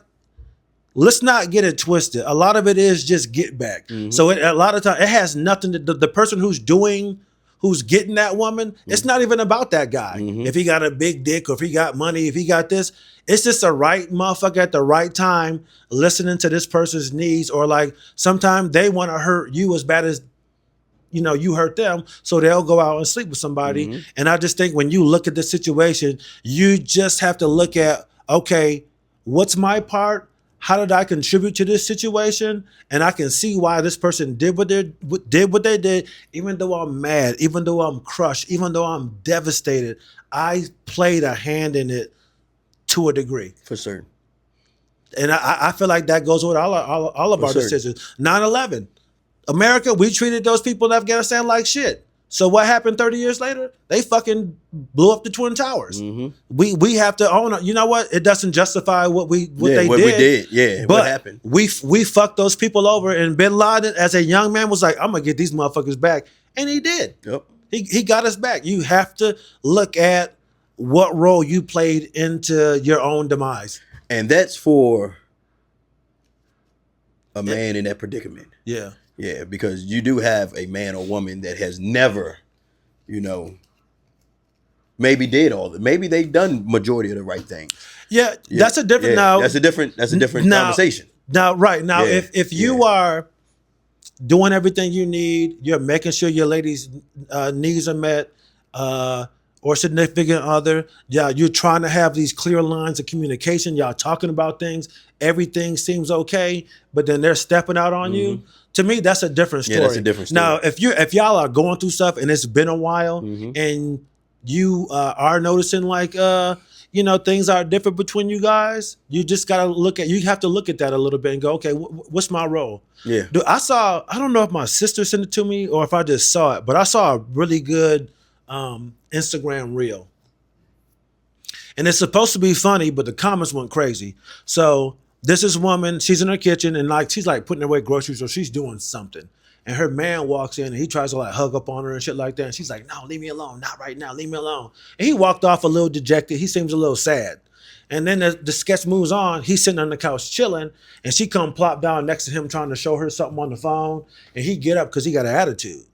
let's not get it twisted. A lot of it is just get back. So a lot of times it has nothing to do. The person who's getting that woman, it's not even about that guy. If he got a big dick or if he got money, if he got this, it's just the right motherfucker at the right time listening to this person's needs, or like sometimes they want to hurt you as bad as, you know, you hurt them. So they'll go out and sleep with somebody. And I just think when you look at the situation, you just have to look at, okay, what's my part? How did I contribute to this situation? And I can see why this person did what they did, even though I'm mad, even though I'm crushed, even though I'm devastated. I played a hand in it to a degree. For certain. And I feel like that goes with all of our decisions. 9/11. America, we treated those people in Afghanistan like shit. So what happened 30 years later? They fucking blew up the Twin Towers. We have to own it. You know what? It doesn't justify what they did. Yeah, but what happened? We fucked those people over, and Bin Laden, as a young man, was like, I'm gonna get these motherfuckers back. And he did. Yep. He got us back. You have to look at what role you played into your own demise. And that's for a man in that predicament. Yeah. Yeah, because you do have a man or woman that has never, you know, maybe did all that. Maybe they've done majority of the right things. Yeah, that's a different That's a different conversation. Now, if you are doing everything you need, you're making sure your lady's needs are met, or significant other, you're trying to have these clear lines of communication, y'all talking about things, everything seems okay, but then they're stepping out on you. To me, that's a different story. Yeah, that's a different story. Now, if y'all are going through stuff and it's been a while, and you are noticing like you know, things are different between you guys, you just gotta you have to look at that a little bit and go, okay, what's my role? Yeah. I don't know if my sister sent it to me or if I just saw it, but I saw a really good Instagram reel. And it's supposed to be funny, but the comments went crazy. So this is a woman, she's in her kitchen and like she's like putting away groceries or she's doing something. And her man walks in and he tries to like hug up on her and shit like that. And she's like, no, leave me alone. Not right now. Leave me alone. And he walked off a little dejected. He seems a little sad. And then the sketch moves on. He's sitting on the couch chilling and she come plop down next to him trying to show her something on the phone. And he get up because he got an attitude.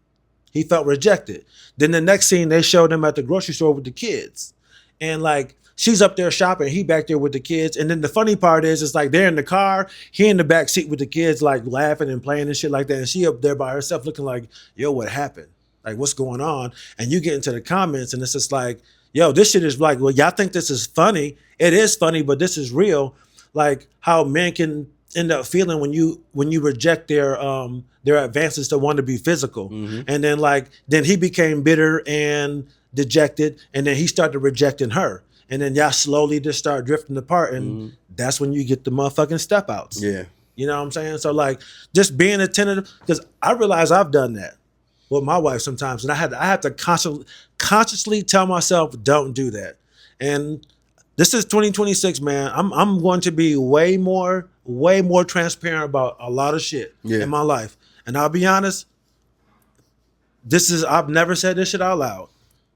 He felt rejected. Then the next scene, they showed him at the grocery store with the kids. And like, she's up there shopping, he back there with the kids. And then the funny part is, it's like they're in the car, he in the back seat with the kids, like laughing and playing and shit like that. And she up there by herself looking like, yo, what happened? Like, what's going on? And you get into the comments and it's just like, yo, this shit is like, well, y'all think this is funny. It is funny, but this is real. Like how men can end up feeling when you reject their advances to want to be physical. And then he became bitter and dejected, and then he started rejecting her. and then y'all slowly just start drifting apart, and that's when you get the motherfucking step outs. Yeah. You know what I'm saying? So like just being attentive, because I realize I've done that with my wife sometimes, and I had to consciously tell myself, don't do that. And this is 2026, man. I'm going to be way more transparent about a lot of shit in my life. And I'll be honest, I've never said this shit out loud.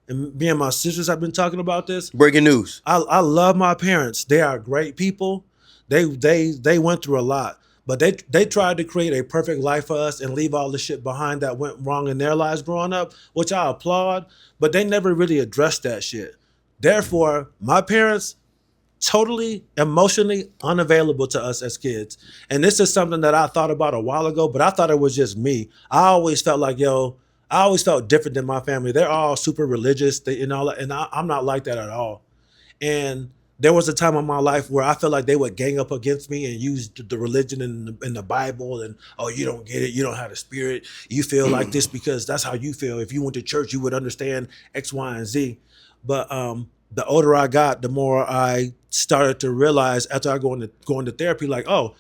And me and my sisters have been talking about this. Breaking news. I love my parents. They are great people. They went through a lot. But they tried to create a perfect life for us and leave all the shit behind that went wrong in their lives growing up, which I applaud, but they never really addressed that shit. Therefore, my parents, totally emotionally unavailable to us as kids. And this is something that I thought about a while ago, but I thought it was just me. I always felt like, I always felt different than my family. They're all super religious, and I'm not like that at all. And there was a time in my life where I felt like they would gang up against me and use the religion and the Bible and, oh, you don't get it, you don't have the spirit, you feel like this because that's how you feel. If you went to church, you would understand X, Y, and Z. But the older I got, the more I started to realize after I go into therapy, like, oh,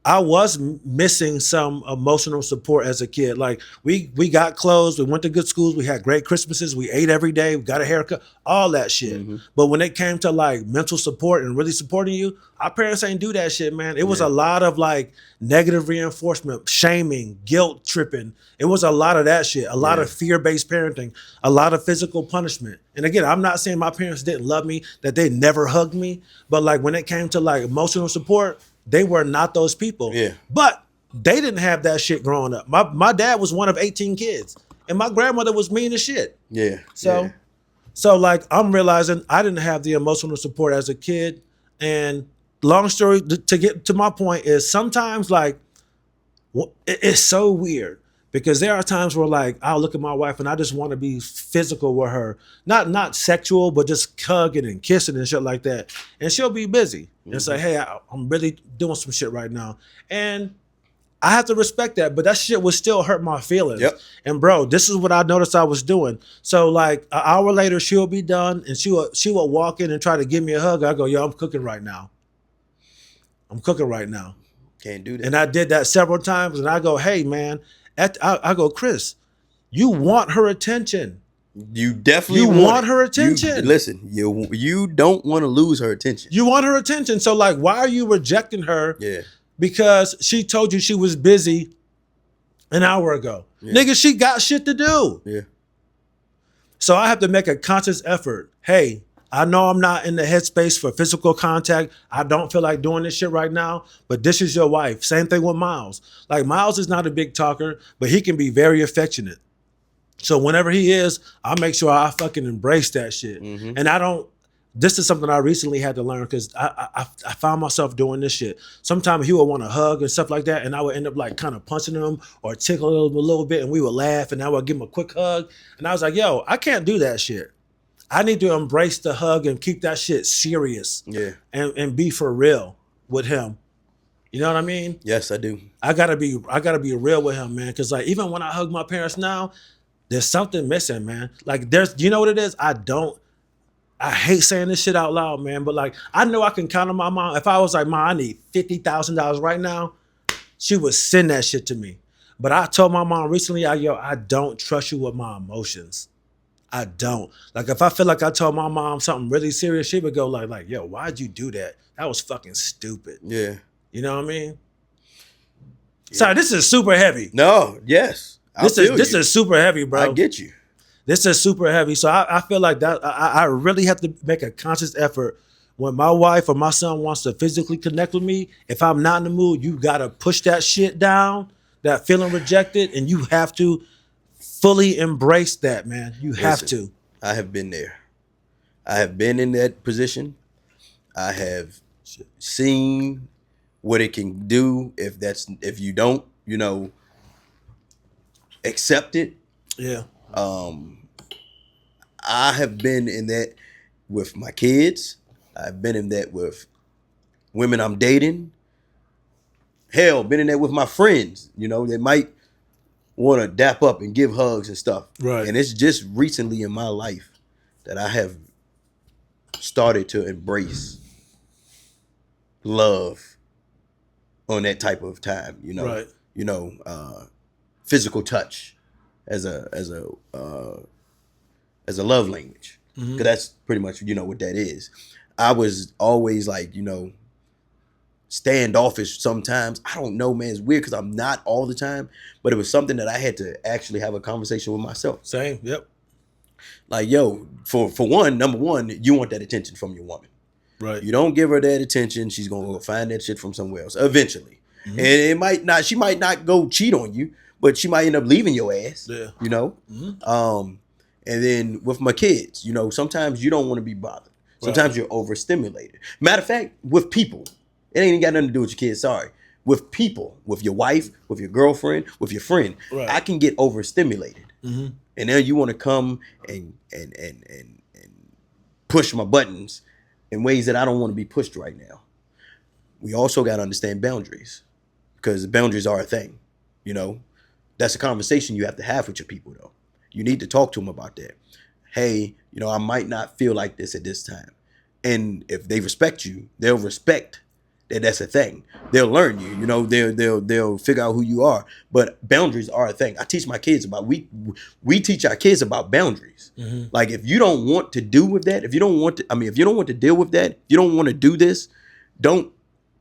I was missing some emotional support as a kid. Like we got clothes, we went to good schools, we had great Christmases, we ate every day, we got a haircut, all that shit. But when it came to like mental support and really supporting you, our parents ain't do that shit, man. It was a lot of like negative reinforcement, shaming, guilt tripping. It was a lot of that shit, a lot of fear-based parenting, a lot of physical punishment. And again, I'm not saying my parents didn't love me, that they never hugged me, but like when it came to like emotional support, they were not those people. Yeah. But they didn't have that shit growing up. My dad was one of 18 kids. And my grandmother was mean as shit. Yeah. So like I'm realizing I didn't have the emotional support as a kid. And long story to get to my point is sometimes like it's so weird. Because there are times where like I'll look at my wife and I just want to be physical with her. Not sexual, but just hugging and kissing and shit like that. And she'll be busy. And say, hey, I'm really doing some shit right now. And I have to respect that, but that shit would still hurt my feelings. Yep. And bro, this is what I noticed I was doing. So like an hour later, she'll be done and she will walk in and try to give me a hug. I go, yo, I'm cooking right now. Can't do that. And I did that several times and I go, hey man, I go, Chris, you want her attention. You definitely want her attention. Listen, you don't want to lose her attention. You want her attention. So like, why are you rejecting her? Yeah. Because she told you she was busy an hour ago. Yeah. Nigga, she got shit to do. Yeah. So I have to make a conscious effort. Hey, I know I'm not in the headspace for physical contact. I don't feel like doing this shit right now, but this is your wife. Same thing with Miles. Like Miles is not a big talker, but he can be very affectionate. So whenever he is, I make sure I fucking embrace that shit. And this is something I recently had to learn because I found myself doing this shit. Sometimes he would want to hug and stuff like that, and I would end up like kind of punching him or tickling him a little bit, and we would laugh, and I would give him a quick hug. And I was like, yo, I can't do that shit. I need to embrace the hug and keep that shit serious. Yeah. And be for real with him. You know what I mean? Yes, I do. I gotta be real with him, man. Cause like even when I hug my parents now, there's something missing, man. Like you know what it is? I hate saying this shit out loud, man. But like I know I can count on my mom. If I was like, Mom, I need $50,000 right now, she would send that shit to me. But I told my mom recently, I don't trust you with my emotions. I don't. Like if I feel like I told my mom something really serious, she would go like, yo, why'd you do that? That was fucking stupid. Yeah. You know what I mean? Yeah. Sorry, this is super heavy. No, yes. This is super heavy, bro. I get you. This is super heavy. So I feel like that I really have to make a conscious effort when my wife or my son wants to physically connect with me. If I'm not in the mood, you gotta push that shit down, that feeling rejected, and you have to fully embrace that, man. You have to. I have been there. I have been in that position. I have seen what it can do if you don't, accept it. Yeah. I have been in that with my kids. I've been in that with women I'm dating. Hell, been in that with my friends. They might want to dap up and give hugs and stuff. Right. And it's just recently in my life that I have started to embrace love on that type of time, you know, Right. Physical touch as a love language, because that's pretty much what that is. I was always like standoffish sometimes. I don't know, man. It's weird because I'm not all the time, but it was something that I had to actually have a conversation with myself. Same. Yep. Like, yo, for one, number one, you want that attention from your woman. Right. You don't give her that attention, she's gonna go find that shit from somewhere else eventually. And she might not go cheat on you, but she might end up leaving your ass. Yeah. And then with my kids, sometimes you don't want to be bothered. Sometimes you're overstimulated. Matter of fact, with people, it ain't got nothing to do with your kids. Sorry. With people, with your wife, with your girlfriend, with your friend, I can get overstimulated. And then you want to come and push my buttons in ways that I don't want to be pushed right now. We also got to understand boundaries, because boundaries are a thing. That's a conversation you have to have with your people, though. You need to talk to them about that. Hey, I might not feel like this at this time. And if they respect you, they'll respect that that's a thing. They'll learn you, they'll figure out who you are. But boundaries are a thing. I teach my kids about, we teach our kids about boundaries. Like, if you don't want to do with that, if you don't want to deal with that, you don't want to do this, don't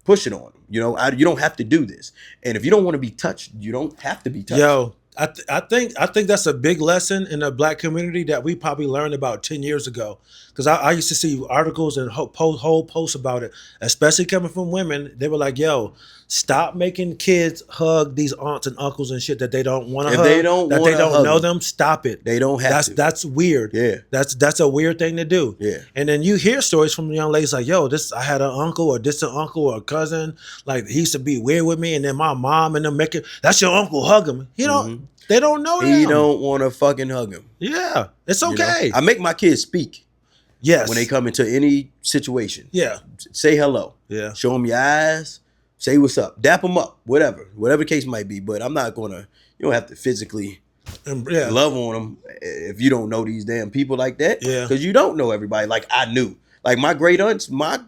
push it on them. You don't have to do this. And if you don't want to be touched, you don't have to be touched. Yo, I think that's a big lesson in the Black community that we probably learned about 10 years ago. Because I used to see articles and whole posts about it, especially coming from women. They were like, yo, stop making kids hug these aunts and uncles and shit that they don't want to hug. They don't know them. Stop it. They don't have to. That's weird. Yeah. That's a weird thing to do. Yeah. And then you hear stories from young ladies like, yo, I had an uncle or distant uncle or a cousin, like he used to be weird with me, and then my mom and them that's your uncle, hug him. They don't know He them. don't want to fucking hug him. Yeah. It's okay. I make my kids speak. Yes. When they come into any situation. Yeah. Say hello. Yeah. Show them your eyes. Say what's up. Dap them up. Whatever the case might be. But I'm not going to, you don't have to physically love on them if you don't know these damn people like that. Yeah. Because you don't know everybody like I knew. Like my great aunts, I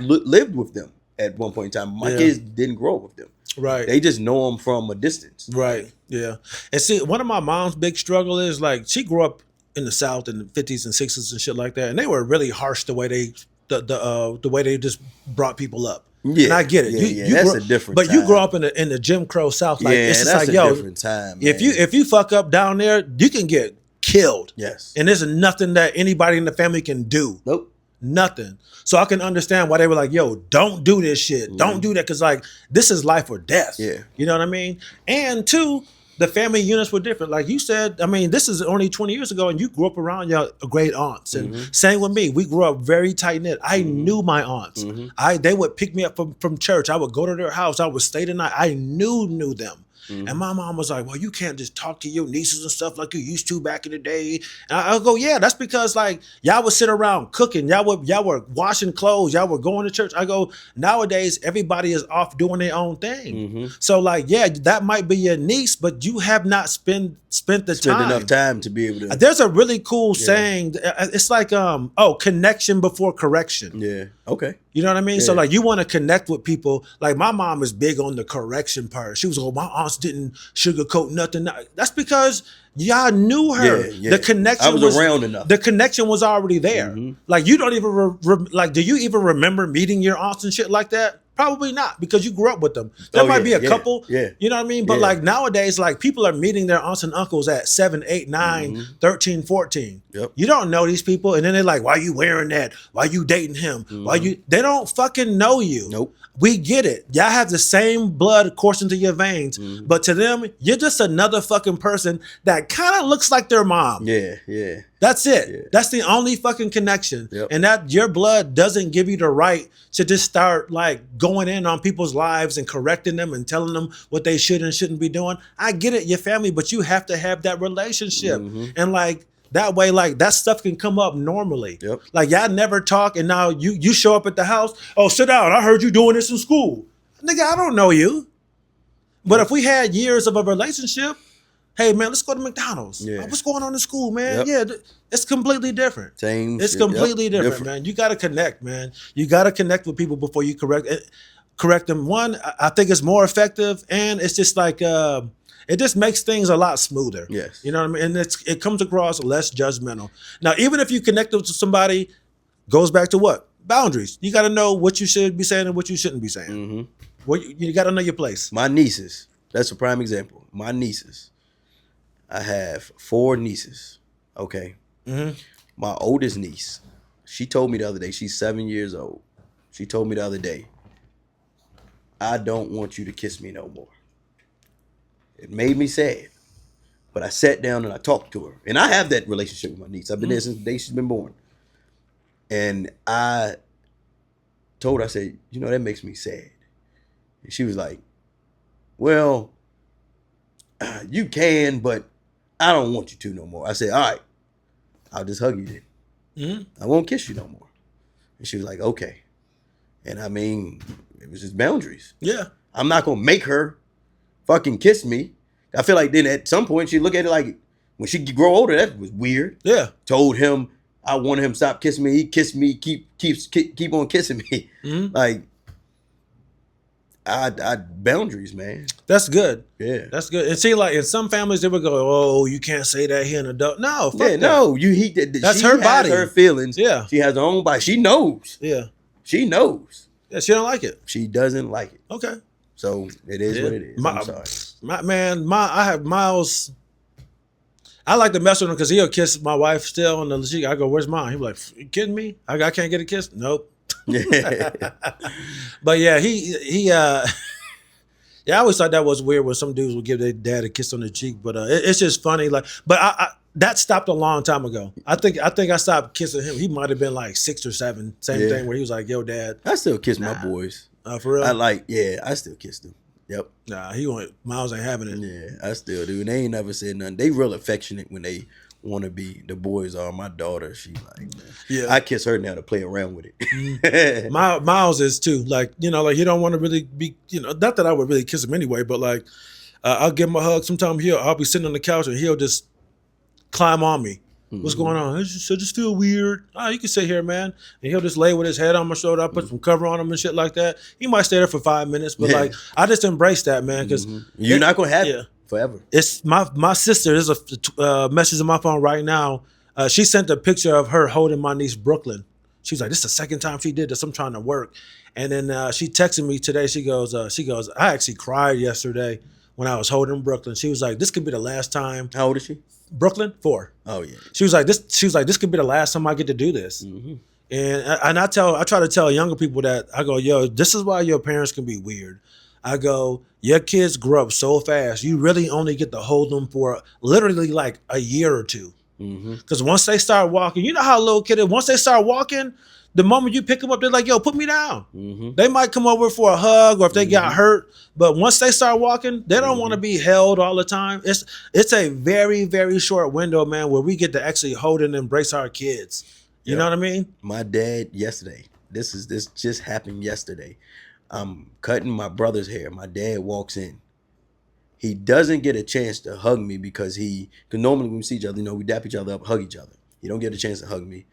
lived with them at one point in time. My kids didn't grow up with them. Right. They just know them from a distance. Right. Yeah. And see, one of my mom's big struggle is like she grew up in the South in the 50s and 60s and shit like that, and they were really harsh the way they the way they just brought people up. Yeah, and I get it. You that's a different. But time. you grew up in the Jim Crow South. Like, it's just that's like, a different time. Man. If you fuck up down there, you can get killed. Yes. And there's nothing that anybody in the family can do. Nope. Nothing. So I can understand why they were like, yo, don't do this shit. Don't do that, because like this is life or death. Yeah. You know what I mean? And two, the family units were different. Like you said, I mean, this is only 20 years ago, and you grew up around your great aunts. And same with me. We grew up very tight-knit. I knew my aunts. They would pick me up from church. I would go to their house. I would stay the night. I knew them. And my mom was like, well, you can't just talk to your nieces and stuff like you used to back in the day. And I'll go, yeah, that's because like y'all would sit around cooking. Y'all were washing clothes. Y'all were going to church. I go, nowadays, everybody is off doing their own thing. So like, yeah, that might be your niece, but you have not spent enough time to be able to. There's a really cool saying. It's like, connection before correction. Yeah. Okay. You know what I mean? Yeah. So like you want to connect with people. Like my mom is big on the correction part. She was like, my aunts didn't sugarcoat nothing. That's because y'all knew her. Yeah. The connection I was around enough. The connection was already there. Like you don't even do you even remember meeting your aunts and shit like that? Probably not, because you grew up with them. There might be a couple, you know what I mean? But like nowadays, like people are meeting their aunts and uncles at 7, 8, 9, 13, 14. Yep. You don't know these people. And then they're like, why you wearing that? Why you dating him? They don't fucking know you. Nope. We get it. Y'all have the same blood coursing through your veins. But to them, you're just another fucking person that kind of looks like their mom. Yeah. That's it. Yeah. That's the only fucking connection. Yep. And that your blood doesn't give you the right to just start like going in on people's lives and correcting them and telling them what they should and shouldn't be doing. I get it, your family, but you have to have that relationship. And like that way, like that stuff can come up normally. Yep. Like y'all never talk, and now you show up at the house. Oh, sit down. I heard you doing this in school. Nigga, I don't know you. But if we had years of a relationship, Hey man, let's go to McDonald's. Yeah. Oh, what's going on in school, man? Yep. Yeah, it's completely different. Same. It's shit. completely Yep. different, man. You got to connect, man. You got to connect with people before you correct them. One, I think it's more effective, and it's just like it just makes things a lot smoother. Yes. You know what I mean? And it comes across less judgmental. Now, even if you connect to somebody, goes back to what? Boundaries. You got to know what you should be saying and what you shouldn't be saying. Mm-hmm. Well, you got to know your place. My nieces. That's a prime example. My nieces. I have 4 nieces. Okay. Mm-hmm. My oldest niece, she told me the other day, she's 7 years old. She told me the other day, I don't want you to kiss me no more. It made me sad. But I sat down and I talked to her. And I have that relationship with my niece. I've been there since the day she's been born. And I told her, I said, you know, that makes me sad. And she was like, well, you can, but I don't want you to no more. I said, all right, I'll just hug you then. Mm-hmm. I won't kiss you no more. And she was like, okay. And I mean, it was just boundaries. Yeah. I'm not going to make her fucking kiss me. I feel like then at some point she look at it like, when she grow older, that was weird. Yeah. Told him I wanted him to stop kissing me. He kissed me, keep on kissing me. Mm-hmm. Like, I boundaries, man. That's good. Yeah. That's good. And see, like in some families, they would go, "Oh, you can't say that here, an adult." No, fuck that. No. That's she her body, her feelings. Yeah, she has her own body. She knows. Yeah, she knows. Yeah, she don't like it. She doesn't like it. Okay, so it is what it is. I'm sorry. I have Miles. I like to mess with him because he'll kiss my wife still on the cheek. I go, "Where's mine?" He'll be like, "You kidding me? I can't get a kiss." Nope. But yeah, yeah, I always thought that was weird when some dudes would give their dad a kiss on the cheek, but it's just funny. Like, but I that stopped a long time ago. I think I stopped kissing him. He might have been like 6 or 7. Same thing where he was like, "Yo, dad." I still kiss my boys. For real? I still kiss them. Yep. Nah, Miles ain't having it. Yeah, I still do. And they ain't never said nothing. They real affectionate when they want to be. The boys are. My daughter, she like, man. Yeah. I kiss her now to play around with it. Miles is too. Like, you know, like he don't want to really be, you know, not that I would really kiss him anyway, but like I'll give him a hug. Sometimes I'll be sitting on the couch and he'll just climb on me. Mm-hmm. What's going on? I just feel weird. Oh, you can sit here, man. And he'll just lay with his head on my shoulder. I put some cover on him and shit like that. He might stay there for 5 minutes, but like I just embrace that, man, because you're not gonna have it forever. It's my sister. There's a message on my phone right now. She sent a picture of her holding my niece Brooklyn. She's like, this is the second time she did this. I'm trying to work. And then she texted me today. She goes, I actually cried yesterday when I was holding Brooklyn. She was like, this could be the last time. How old is she? Brooklyn, 4. Oh yeah. She was like, this could be the last time I get to do this. Mm-hmm. And I try to tell younger people that I go, yo, this is why your parents can be weird. I go, your kids grow up so fast. You really only get to hold them for literally like a year or 2. Because once they start walking, you know how a little kid is. Once they start walking, the moment you pick them up, they're like, yo, put me down. They might come over for a hug or if they got hurt. But once they start walking, they don't want to be held all the time. It's a very, very short window, man, where we get to actually hold and embrace our kids. You know what I mean? My dad yesterday, this just happened yesterday. I'm cutting my brother's hair. My dad walks in. He doesn't get a chance to hug me because normally when we see each other, you know, we dap each other up, hug each other. He don't get a chance to hug me.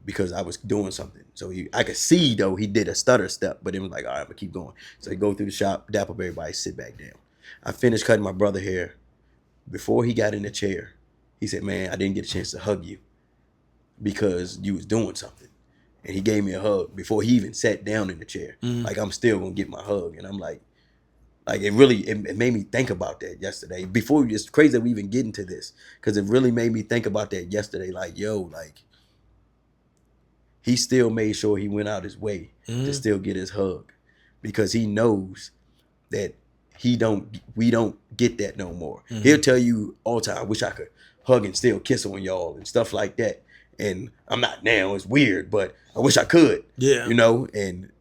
Because I was doing something. So I could see though he did a stutter step, but it was like, all right, I'm gonna keep going. So he go through the shop, dap up everybody, sit back down. I finished cutting my brother hair. Before he got in the chair, he said, man, I didn't get a chance to hug you because you was doing something. And he gave me a hug before he even sat down in the chair. Like, I'm still gonna get my hug. And I'm like it made me think about that yesterday. Before, it's crazy that we even get into this, because it really made me think about that yesterday. Like, yo, like, he still made sure he went out his way to still get his hug, because he knows that we don't get that no more. He'll tell you all the time, I wish I could hug and still kiss on y'all and stuff like that. And I'm not now, it's weird, but I wish I could. Yeah. You know,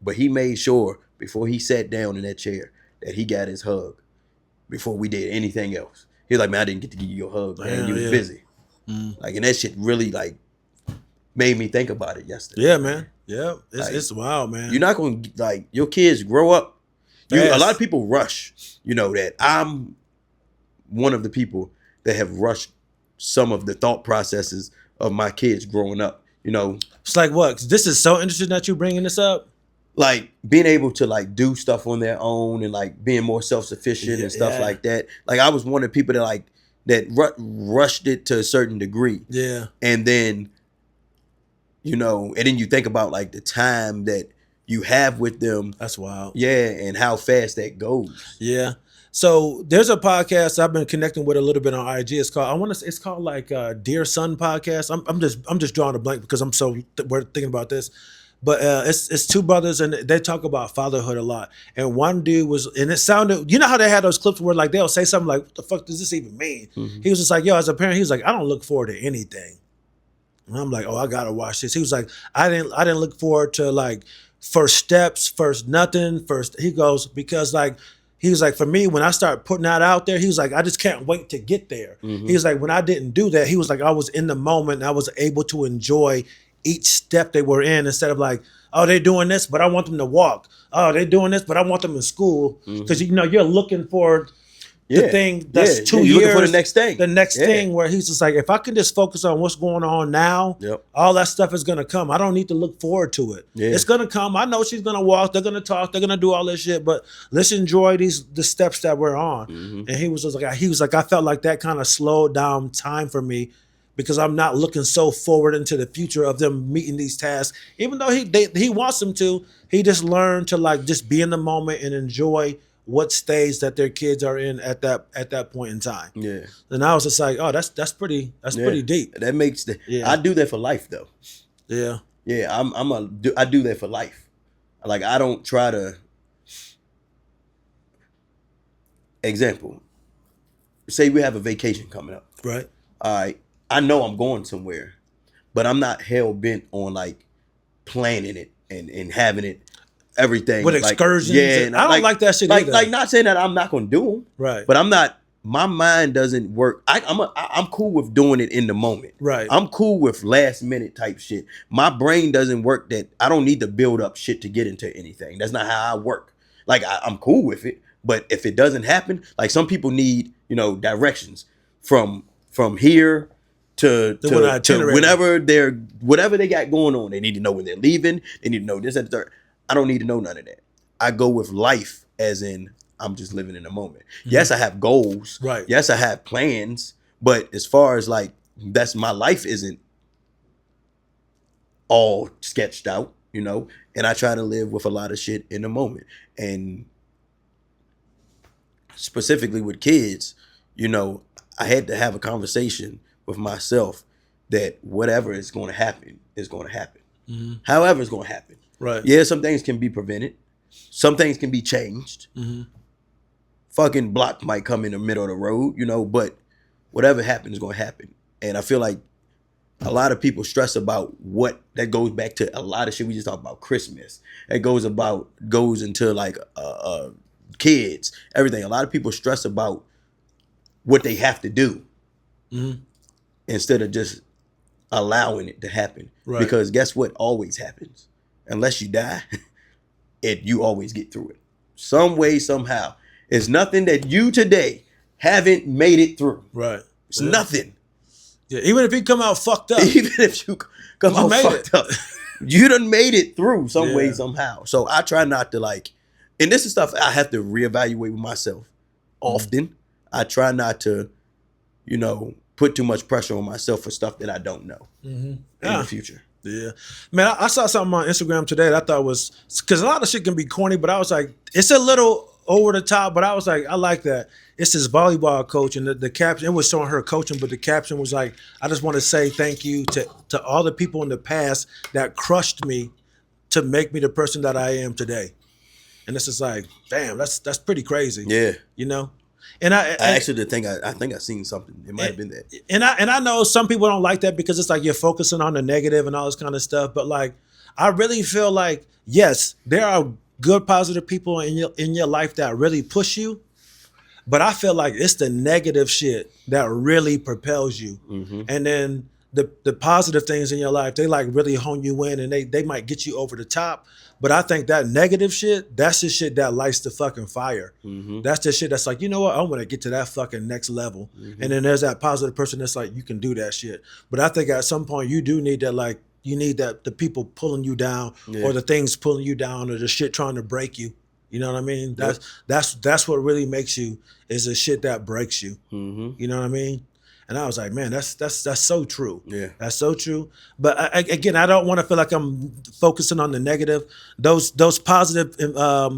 but he made sure before he sat down in that chair that he got his hug before we did anything else. He was like, man, I didn't get to give you a hug, man. You was busy. Like, and that shit really like made me think about it yesterday. Yeah, man. Yeah. It's wild, man. You're not gonna, like, your kids grow up. A lot of people rush, you know, that one of the people that have rushed some of the thought processes of my kids growing up. You know, it's like what? This is so interesting that you bringing this up. Like being able to like do stuff on their own and like being more self-sufficient and stuff like that. Like I was one of the people that like that rushed it to a certain degree. Yeah. And then, you know, and then you think about like the time that you have with them. That's wild. Yeah, and how fast that goes. Yeah. So there's a podcast I've been connecting with a little bit on IG. It's called it's called like Dear Son Podcast. I'm just drawing a blank because we're thinking about this. But it's two brothers and they talk about fatherhood a lot. And one dude and it sounded, you know how they had those clips where like they'll say something like, what the fuck does this even mean? Mm-hmm. He was just like, yo, as a parent, he was like, I don't look forward to anything. And I'm like, oh, I gotta watch this. He was like, I didn't look forward to like first steps, first nothing, first. He goes, because like, he was like, for me, when I start putting that out there, he was like, I just can't wait to get there. Mm-hmm. He was like, when I didn't do that, he was like, I was in the moment and I was able to enjoy each step they were in instead of like, oh, they're doing this, but I want them to walk. Oh, they're doing this, but I want them in school. Because, you know, you're looking for the thing that's 2 years. Looking for the next thing. The next thing where he's just like, if I can just focus on what's going on now, all that stuff is going to come. I don't need to look forward to it. Yeah. It's going to come. I know she's going to walk. They're going to talk. They're going to do all this shit. But let's enjoy the steps that we're on. Mm-hmm. And he was like, I felt like that kind of slowed down time for me because I'm not looking so forward into the future of them meeting these tasks. Even though he wants them to, he just learned to like just be in the moment and enjoy what stage that their kids are in at that point in time. Yeah. And I was just like, oh, that's pretty deep. That makes I do that for life though. Yeah. Yeah, I do that for life. Like I don't try to. Example. Say we have a vacation coming up. Right. All right. I know I'm going somewhere, but I'm not hell bent on like planning it and having it. Everything with excursions. Yeah, I don't like that shit either. Like not saying that I'm not gonna do them, right? But I'm not. My mind doesn't work. I'm cool with doing it in the moment, right? I'm cool with last minute type shit. My brain doesn't work that. I don't need to build up shit to get into anything. That's not how I work. Like I'm cool with it, but if it doesn't happen, like some people need, you know, directions from here to whatever they got going on. They need to know when they're leaving. They need to know this and the third. I don't need to know none of that. I go with life as in I'm just living in the moment. Mm-hmm. Yes, I have goals. Right. Yes, I have plans. But as far as like that's my life isn't all sketched out, you know. And I try to live with a lot of shit in the moment. And specifically with kids, you know, I had to have a conversation with myself that whatever is going to happen is going to happen. Mm-hmm. However it's going to happen. Right. Yeah, some things can be prevented. Some things can be changed. Mm-hmm. Fucking block might come in the middle of the road, you know, but whatever happens is going to happen. And I feel like a lot of people stress about what that goes back to a lot of shit we just talked about Christmas. It goes into like kids, everything. A lot of people stress about what they have to do instead of just allowing it to happen. Right. Because guess what always happens? Unless you die, you always get through it. Some way, somehow. It's nothing that you today haven't made it through. Right. It's nothing. Yeah, even if you come out fucked up. Even if you come out fucked up. You done made it through some way, somehow. So I try not to like, and this is stuff I have to reevaluate with myself often. Mm-hmm. I try not to, you know, put too much pressure on myself for stuff that I don't know in the future. Yeah. Man, I saw something on Instagram today that I thought was, because a lot of shit can be corny, but I was like, it's a little over the top, but I was like, I like that. It's this volleyball coach, and the caption, it was showing her coaching, but the caption was like, I just want to say thank you to all the people in the past that crushed me to make me the person that I am today. And it's just like, damn, that's pretty crazy. Yeah. You know? And I actually think I seen something. It might have been that. And I know some people don't like that because it's like you're focusing on the negative and all this kind of stuff. But like, I really feel like, yes, there are good, positive people in your life that really push you. But I feel like it's the negative shit that really propels you. Mm-hmm. And then the positive things in your life, they like really hone you in and they might get you over the top. But I think that negative shit, that's the shit that lights the fucking fire. Mm-hmm. That's the shit that's like, you know what, I want to get to that fucking next level. Mm-hmm. And then there's that positive person that's like, you can do that shit. But I think at some point you do need that, like, you need that the people pulling you down or the things pulling you down or the shit trying to break you. You know what I mean? That's what really makes you, is the shit that breaks you. Mm-hmm. You know what I mean? And I was like, man, that's so true. Yeah, that's so true. But again, I don't want to feel like I'm focusing on the negative. Those positive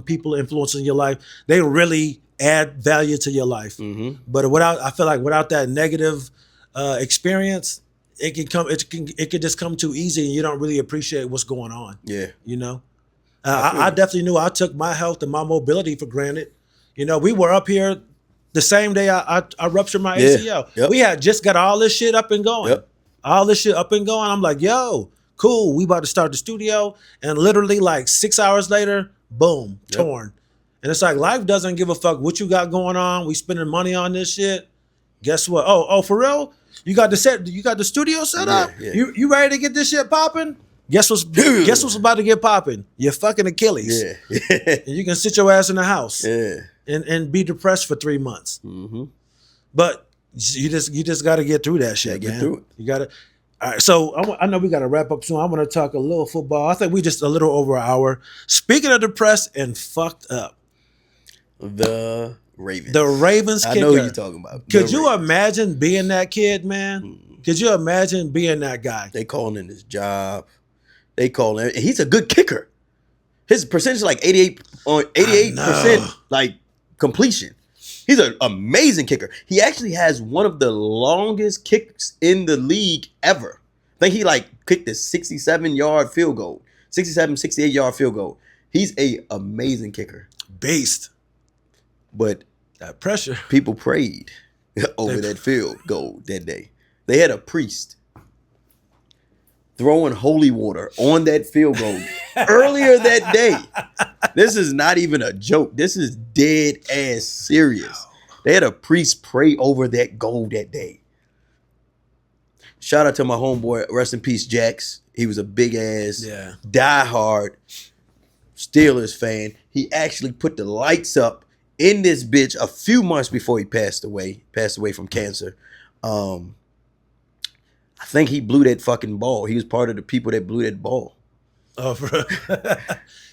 people influencing your life, they really add value to your life. Mm-hmm. But I feel like without that negative experience, it can just come too easy, and you don't really appreciate what's going on. Yeah, you know, I definitely knew I took my health and my mobility for granted. You know, we were up here. The same day I ruptured my ACL. Yep. We had just got all this shit up and going. Yep. All this shit up and going. I'm like, yo, cool. We about to start the studio. And literally like 6 hours later, boom, torn. And it's like, life doesn't give a fuck what you got going on. We spending money on this shit. Guess what? Oh, for real? You got the studio set up? Yeah. You ready to get this shit popping? Guess what's about to get popping? Your fucking Achilles. Yeah. And you can sit your ass in the house. Yeah. And be depressed for 3 months. Mm-hmm. But you just got to get through that shit, man. Get through it. You got to. All right, so I know we got to wrap up soon. I want to talk a little football. I think we just a little over an hour. Speaking of depressed and fucked up, the Ravens. The Ravens kicker. I know who you're talking about. Could you imagine being that kid, man? Mm-hmm. Could you imagine being that guy? They calling in his job. They calling. He's a good kicker. His percentage is like 88%, like completion. He's an amazing kicker. He actually has one of the longest kicks in the league ever. I think he like kicked a 67-yard field goal, 68-yard field goal. He's a amazing kicker. Beast. But that pressure. People prayed over that field goal that day. They had a priest throwing holy water on that field goal earlier that day. This is not even a joke. This is dead ass serious. They had a priest pray over that goal that day. Shout out to my homeboy, rest in peace, Jax. He was a big ass, diehard Steelers fan. He actually put the lights up in this bitch a few months before he passed away from cancer. I think he blew that fucking ball. He was part of the people that blew that ball. Oh, bro.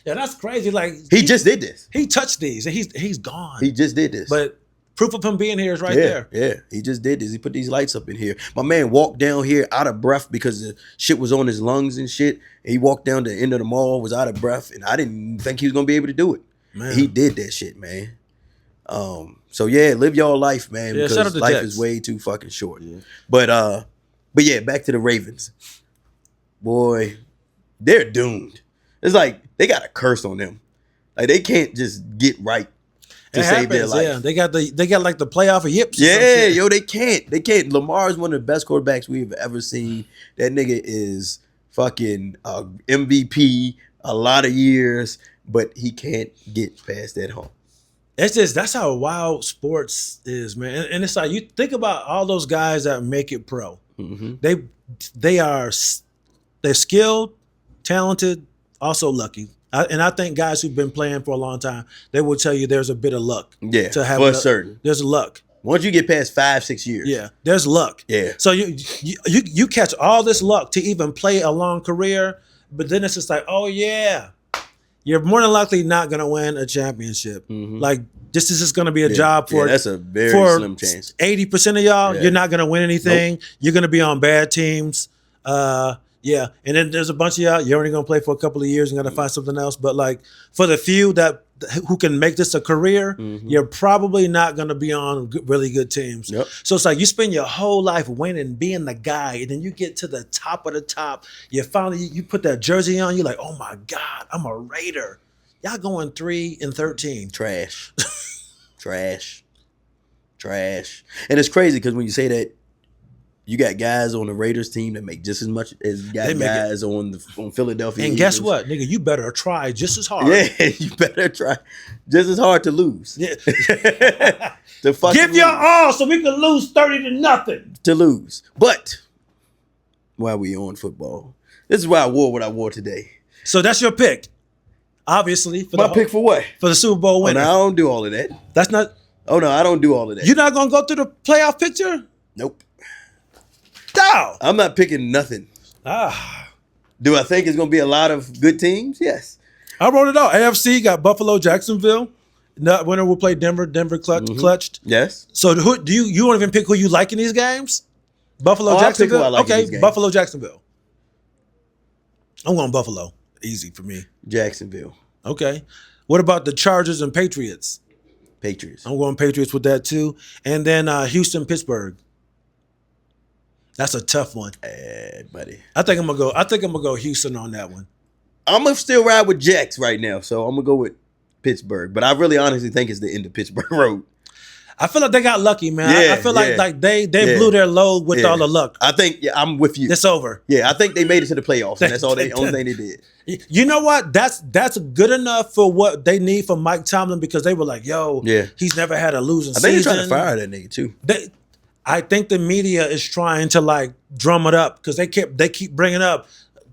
Yeah, that's crazy. Like he just did this. He touched these and he's gone. He just did this. But proof of him being here is right there. Yeah, he just did this. He put these lights up in here. My man walked down here out of breath because the shit was on his lungs and shit. And he walked down the end of the mall, was out of breath, and I didn't think he was gonna be able to do it. Man. He did that shit, man. So yeah, live your life, man, because life is way too fucking short. Yeah. But yeah, back to the Ravens. Boy, they're doomed. It's like they got a curse on them. Like they can't just get right to save their life. Yeah, they got like the playoff of yips. Yeah, yo, they can't. They can't. Lamar is one of the best quarterbacks we've ever seen. That nigga is fucking MVP a lot of years, but he can't get past that hump. That's how wild sports is, man. And it's like you think about all those guys that make it pro. Mm-hmm. They're skilled, talented, also lucky. I think guys who've been playing for a long time, they will tell you there's a bit of luck. Yeah, to have for certain. There's luck. Once you get past 5-6 years. Yeah, there's luck. Yeah. So you catch all this luck to even play a long career, but then it's just like, oh yeah, you're more than likely not going to win a championship. Mm-hmm. Like this is just going to be a job for that's a very slim chance. 80% of y'all, you're not going to win anything. Nope. You're going to be on bad teams. Yeah, and then there's a bunch of y'all, you're only going to play for a couple of years and got to find something else. But like for the few who can make this a career, you're probably not going to be on really good teams. Yep. So it's like you spend your whole life winning, being the guy, and then you get to the top of the top. You finally you put that jersey on, you're like, oh my God, I'm a Raider. Y'all going 3-13. Trash. Trash. And it's crazy because when you say that, you got guys on the Raiders team that make just as much as guys on Philadelphia. And guess what, nigga? You better try just as hard. Yeah, you better try just as hard to lose. Yeah. Give your all so we can lose 30-0. To lose. But while we on football. This is why I wore what I wore today. So that's your pick, obviously. My pick for what? For the Super Bowl winner. Oh, no, I don't do all of that. That's not. Oh no, I don't do all of that. You're not gonna go through the playoff picture? Nope. No. I'm not picking nothing. Do I think it's gonna be a lot of good teams? Yes. I wrote it out. AFC got Buffalo, Jacksonville. Not winner will play Denver. Denver clutched. Yes. So who do you won't even pick who you like in these games? Buffalo, Jacksonville. I'll pick who I like in these games. Buffalo, Jacksonville. I'm going Buffalo. Easy for me. Jacksonville. Okay. What about the Chargers and Patriots? Patriots. I'm going Patriots with that too. And then Houston, Pittsburgh. That's a tough one. Buddy. I think I'm gonna go Houston on that one. I'm gonna still ride with Jacks right now, so I'm gonna go with Pittsburgh. But I really honestly think it's the end of Pittsburgh Road. I feel like they got lucky, man. Yeah, I feel like they blew their load with all the luck. I think I'm with you. It's over. Yeah, I think they made it to the playoffs, and that's only thing they did. You know what? That's good enough for what they need from Mike Tomlin because they were like, "Yo, he's never had a losing season." I think they're trying to fire that nigga too. I think the media is trying to like drum it up because they keep bringing up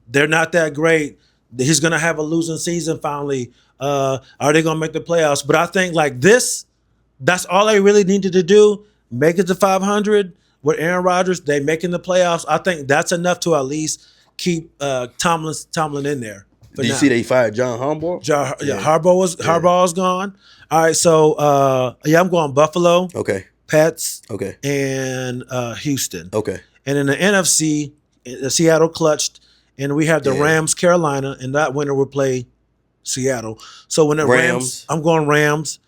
they're not that great. He's gonna have a losing season finally. Are they gonna make the playoffs? But I think like this. That's all they really needed to do. Make it to 500 with Aaron Rodgers. They making the playoffs. I think that's enough to at least keep Tomlin in there. Did you see they fired John Harbaugh? Harbaugh's gone. All right, so I'm going Buffalo. Okay. Pats. Okay. And Houston. Okay. And in the NFC, Seattle clutched, and we have the Rams, Carolina, and that winner will play Seattle. So when the Rams, I'm going Rams.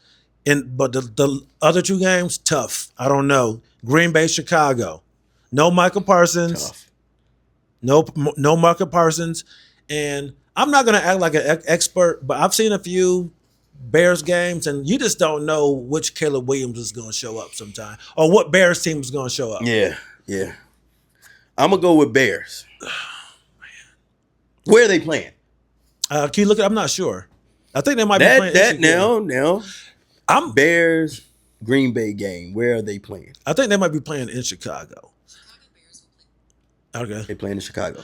But the other two games, tough. I don't know. Green Bay, Chicago. No Michael Parsons. Tough. No Michael Parsons. And I'm not going to act like an expert, but I've seen a few Bears games, and you just don't know which Caleb Williams is going to show up sometime or what Bears team is going to show up. Yeah. I'm going to go with Bears. Where are they playing? Can you look at I'm not sure. I think they might be playing that now. I'm Bears Green Bay game. Where are they playing? I think they might be playing in Chicago. Okay. They playing in Chicago.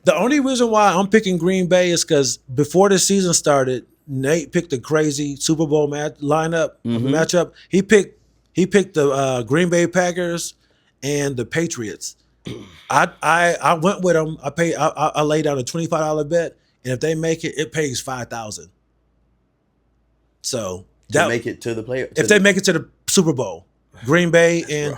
The only reason why I'm picking Green Bay is because before the season started, Nate picked a crazy Super Bowl matchup. He picked the Green Bay Packers and the Patriots. I went with them. I laid down a $25 bet, and if they make it, it pays $5,000. So. To make it to the playoffs. If they make it to the Super Bowl, Green Bay and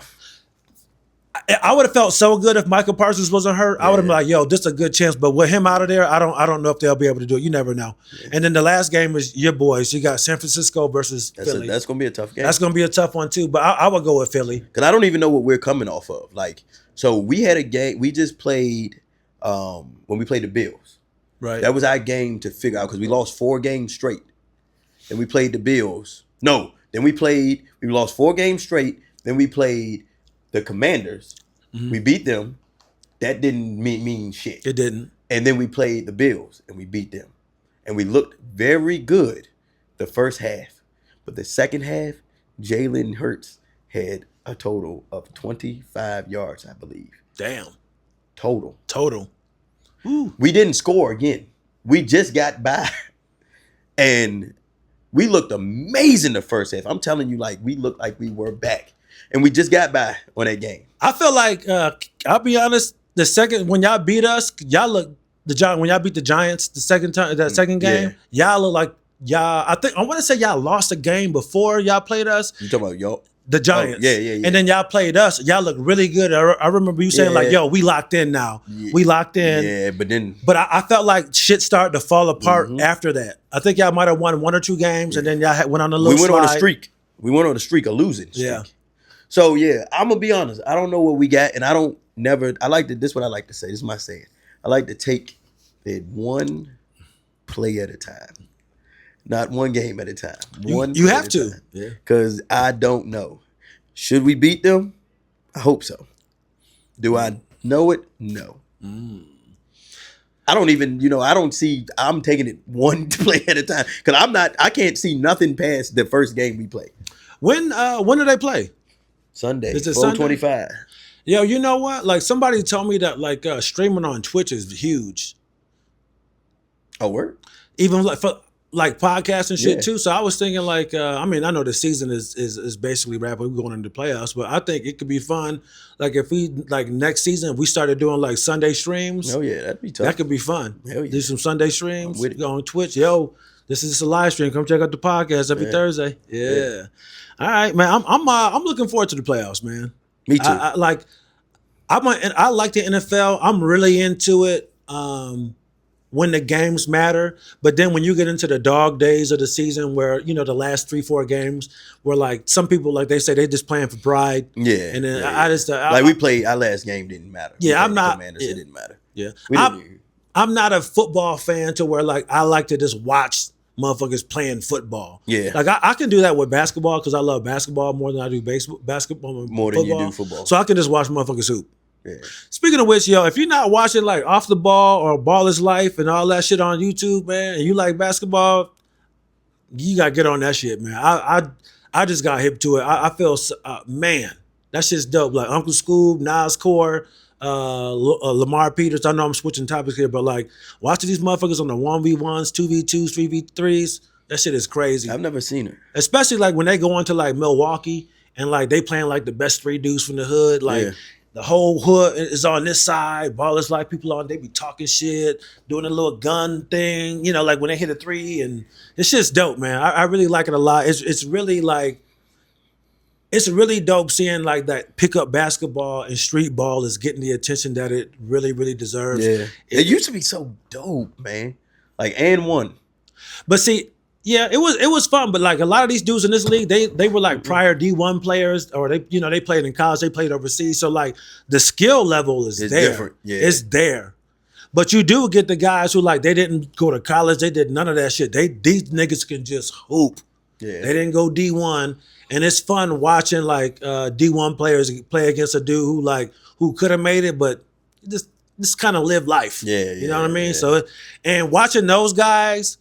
I would have felt so good if Michael Parsons wasn't hurt. I would have been like, "Yo, this is a good chance." But with him out of there, I don't know if they'll be able to do it. You never know. Yeah. And then the last game is your boys. You got San Francisco versus Philly. That's going to be a tough game. That's going to be a tough one too. But I would go with Philly because I don't even know what we're coming off of. Like, so we had a game we just played when we played the Bills. Right. That was our game to figure out because we lost 4 games straight. Then we played the Bills. No. Then we lost 4 games straight. Then we played the Commanders. Mm-hmm. We beat them. That didn't mean shit. It didn't. And then we played the Bills and we beat them. And we looked very good the first half. But the second half, Jalen Hurts had a total of 25 yards, I believe. Damn. Total. Ooh. We didn't score again. We just got by. And we looked amazing the first half. I'm telling you, like, we looked like we were back. And we just got by on that game. I feel like, I'll be honest, the second, when y'all beat us, y'all look, when y'all beat the Giants the second game, y'all look like, I want to say y'all lost a game before y'all played us. You talking about y'all? The Giants. Oh, yeah. And then y'all played us. Y'all look really good. I remember you saying like, yo, we locked in now. Yeah. We locked in. Yeah, but then. But I felt like shit started to fall apart after that. I think y'all might have won 1 or 2 games and then y'all went on a little slide. We went on a streak of losing. Yeah. So, yeah, I'm going to be honest. I don't know what we got. And this is what I like to say. This is my saying. I like to take it one play at a time. Not one game at a time. You have to. Because I don't know. Should we beat them? I hope so. Do I know it? No. I don't even, I'm taking it one play at a time. Because I can't see nothing past the first game we play. When do they play? Sunday. Is it 4:25. Yo, you know what? Like somebody told me that like streaming on Twitch is huge. Oh, word? Even like for like podcasts and shit Yeah. too. So I was thinking like, I mean, I know the season is basically wrapping. We're going into playoffs, but I think it could be fun. Like if we like next season, if we started doing like Sunday streams. Oh yeah, that'd be tough. That could be fun. Hell yeah. Do some Sunday streams. I'm with it. Go on Twitch. Yo, this is just a live stream. Come check out the podcast every Thursday. Yeah. All right, man. I'm looking forward to the playoffs, man. Me too. I like the NFL. I'm really into it. When the games matter, but then when you get into the dog days of the season, where you know the last 3-4 games, where like some people like they say they just playing for pride. Yeah. And then yeah. I just like we played our last game didn't matter. Yeah, I'm not. Commanders, it didn't matter. Yeah, We didn't, I'm not a football fan to where like I like to just watch motherfuckers playing football. Yeah. Like I can do that with basketball because I love basketball more than I do basketball. More than you do football. So I can just watch motherfuckers hoop. Yeah. Speaking of which, yo, if you're not watching like Off the Ball or Ball is Life and all that shit on YouTube, man, and you like basketball, you gotta get on that shit, man. I just got hip to it. I feel, man, that shit's dope. Like Uncle Scoob, Nas Core, Lamar Peters. I know I'm switching topics here, but like watching these motherfuckers on the 1v1s, 2v2s, 3v3s, that shit is crazy. I've never seen her. Especially like when they go into like Milwaukee and like they playing like the best 3 dudes from the hood, like. Yeah. The whole hood is on this side. Ballers like people on, they be talking shit, doing a little gun thing, you know, like when they hit a 3, and it's just dope, man. I really like it a lot. It's really like, it's really dope seeing like that pickup basketball and street ball is getting the attention that it really, really deserves. Yeah. It used to be so dope, man. Like and one. But see, yeah, it was fun, but like a lot of these dudes in this league, they were like prior D1 players, or they played in college, they played overseas. So like the skill level is there. Different. Yeah. It's there. But you do get the guys who like they didn't go to college, they did none of that shit. These niggas can just hoop. Yeah. They didn't go D1. And it's fun watching like D1 players play against a dude who could have made it, but just kind of live life. Yeah. You know what I mean? Yeah. So and watching those guys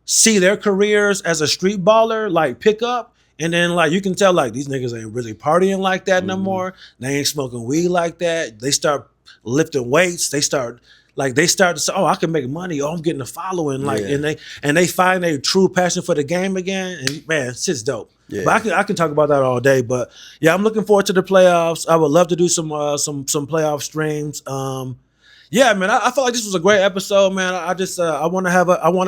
see their careers as a street baller, like pick up, and then like you can tell like these niggas ain't really partying like that no more. They ain't smoking weed like that. They start lifting weights. They start to say, oh, I can make money. Oh, I'm getting a following. Like and they find their true passion for the game again. And man, it's just dope. Yeah. But I can talk about that all day. But yeah, I'm looking forward to the playoffs. I would love to do some playoff streams. Yeah, man, I feel like this was a great episode, man. I want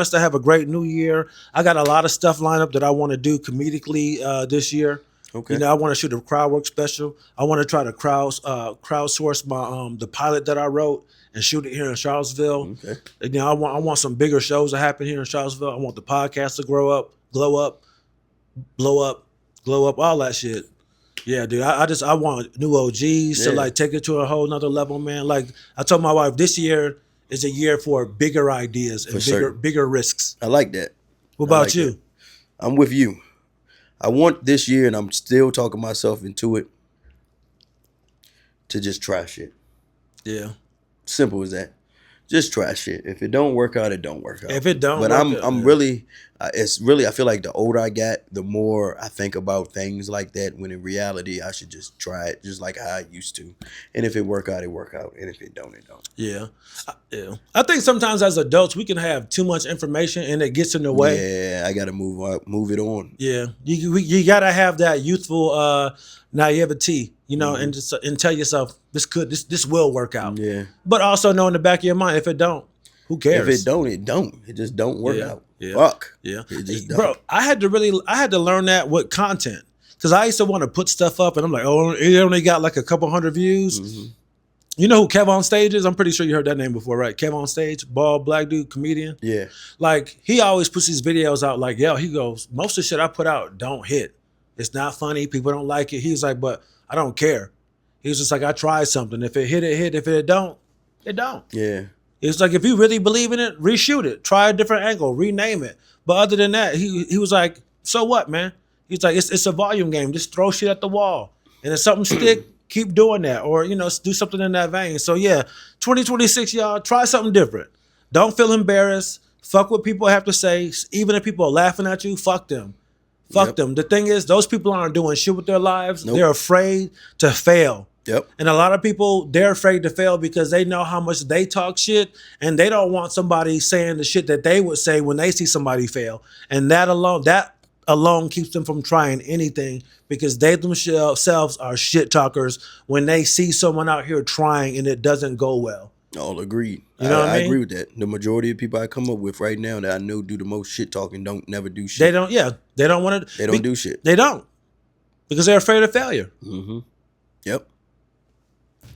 us to have a great new year. I got a lot of stuff lined up that I want to do comedically this year. Okay. You know, I want to shoot a crowd work special. I want to try to crowdsource my the pilot that I wrote and shoot it here in Charlottesville. Okay. You know, I want some bigger shows to happen here in Charlottesville. I want the podcast to grow up, glow up, all that shit. Yeah, dude. I want new OGs to like take it to a whole nother level, man. Like I told my wife, this year is a year for bigger ideas and bigger risks. I like that. What about like you? That. I'm with you. I want this year, and I'm still talking myself into it, to just try shit. Yeah. Simple as that. Just try shit. If it don't work out, it don't work out. If it don't but work I'm out, really, it's really, I feel like the older I get, the more I think about things like that, when in reality, I should just try it just like how I used to. And if it work out, it work out. And if it don't, it don't. Yeah. I think sometimes as adults, we can have too much information and it gets in the way. Yeah, I got to move it on. Yeah. You got to have that youthful naivety, you know, and tell yourself, this will work out. Yeah. But also know in the back of your mind, if it don't, who cares? If it don't, it don't. It just don't work out. Yeah. Fuck. Yeah. It just don't. Bro, I had to learn that with content. Because I used to want to put stuff up and I'm like, oh, it only got like a couple hundred views. Mm-hmm. You know who Kev on Stage is? I'm pretty sure you heard that name before, right? Kev on Stage, bald black dude, comedian. Yeah. Like, he always puts these videos out like, yo, he goes, most of the shit I put out don't hit. It's not funny. People don't like it. He's like, but I don't care. He was just like, I tried something. If it hit, it hit. If it don't, it don't. Yeah. It's like, if you really believe in it, reshoot it. Try a different angle. Rename it. But other than that, he was like, so what, man? He's like, it's a volume game. Just throw shit at the wall. And if something stick, keep doing that. Or, you know, do something in that vein. So, yeah, 2026, y'all, try something different. Don't feel embarrassed. Fuck what people have to say. Even if people are laughing at you, fuck them. Fuck them. The thing is, those people aren't doing shit with their lives. Nope. They're afraid to fail. Yep. And a lot of people, they're afraid to fail because they know how much they talk shit, and they don't want somebody saying the shit that they would say when they see somebody fail. And that alone keeps them from trying anything, because they themselves are shit talkers when they see someone out here trying and it doesn't go well. All agreed. You know what I mean? I agree with that. The majority of people I come up with right now that I know do the most shit talking don't never do shit. They don't. Yeah, they don't want to. They don't do shit. They don't, because they're afraid of failure. Mm-hmm. Yep.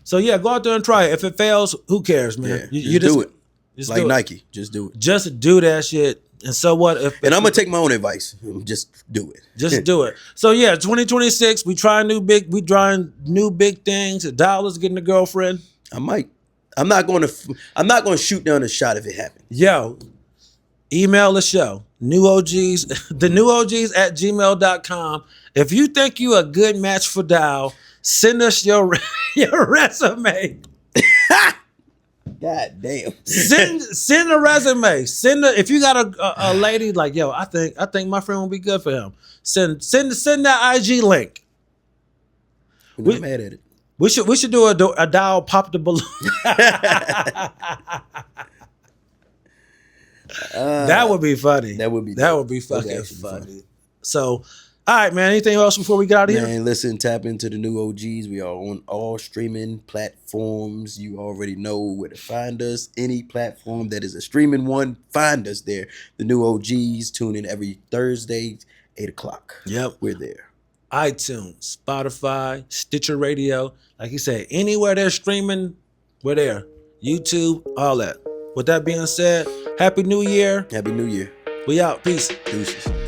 So yeah, go out there and try it. If it fails, who cares, man? Yeah, you just do it. Just like do it. Nike, just do it. Just do that shit. And so what? And I'm gonna take my own advice. Just do it. Just do it. So yeah, 2026, we trying new big things. $1 getting a girlfriend. I might. I'm not going to shoot down a shot if it happens. Yo, email the show. Newogs, thenewogs at gmail.com. If you think you a good match for Dowell, send us your resume. God damn. Send a resume. If you got a lady like, yo, I think my friend will be good for him. Send that IG link. I'm not mad at it. We should do a Dowell pop the balloon. That would be funny. That would be fucking funny. So, all right, man. Anything else before we get out of here? Man, listen, tap into the new OGs. We are on all streaming platforms. You already know where to find us. Any platform that is a streaming one, find us there. The new OGs. Tune in every Thursday, 8 o'clock. Yep. We're there. iTunes, Spotify, Stitcher Radio. Like you said, anywhere they're streaming, we're there. YouTube, all that. With that being said, Happy New Year. Happy New Year. We out. Peace. Deuces.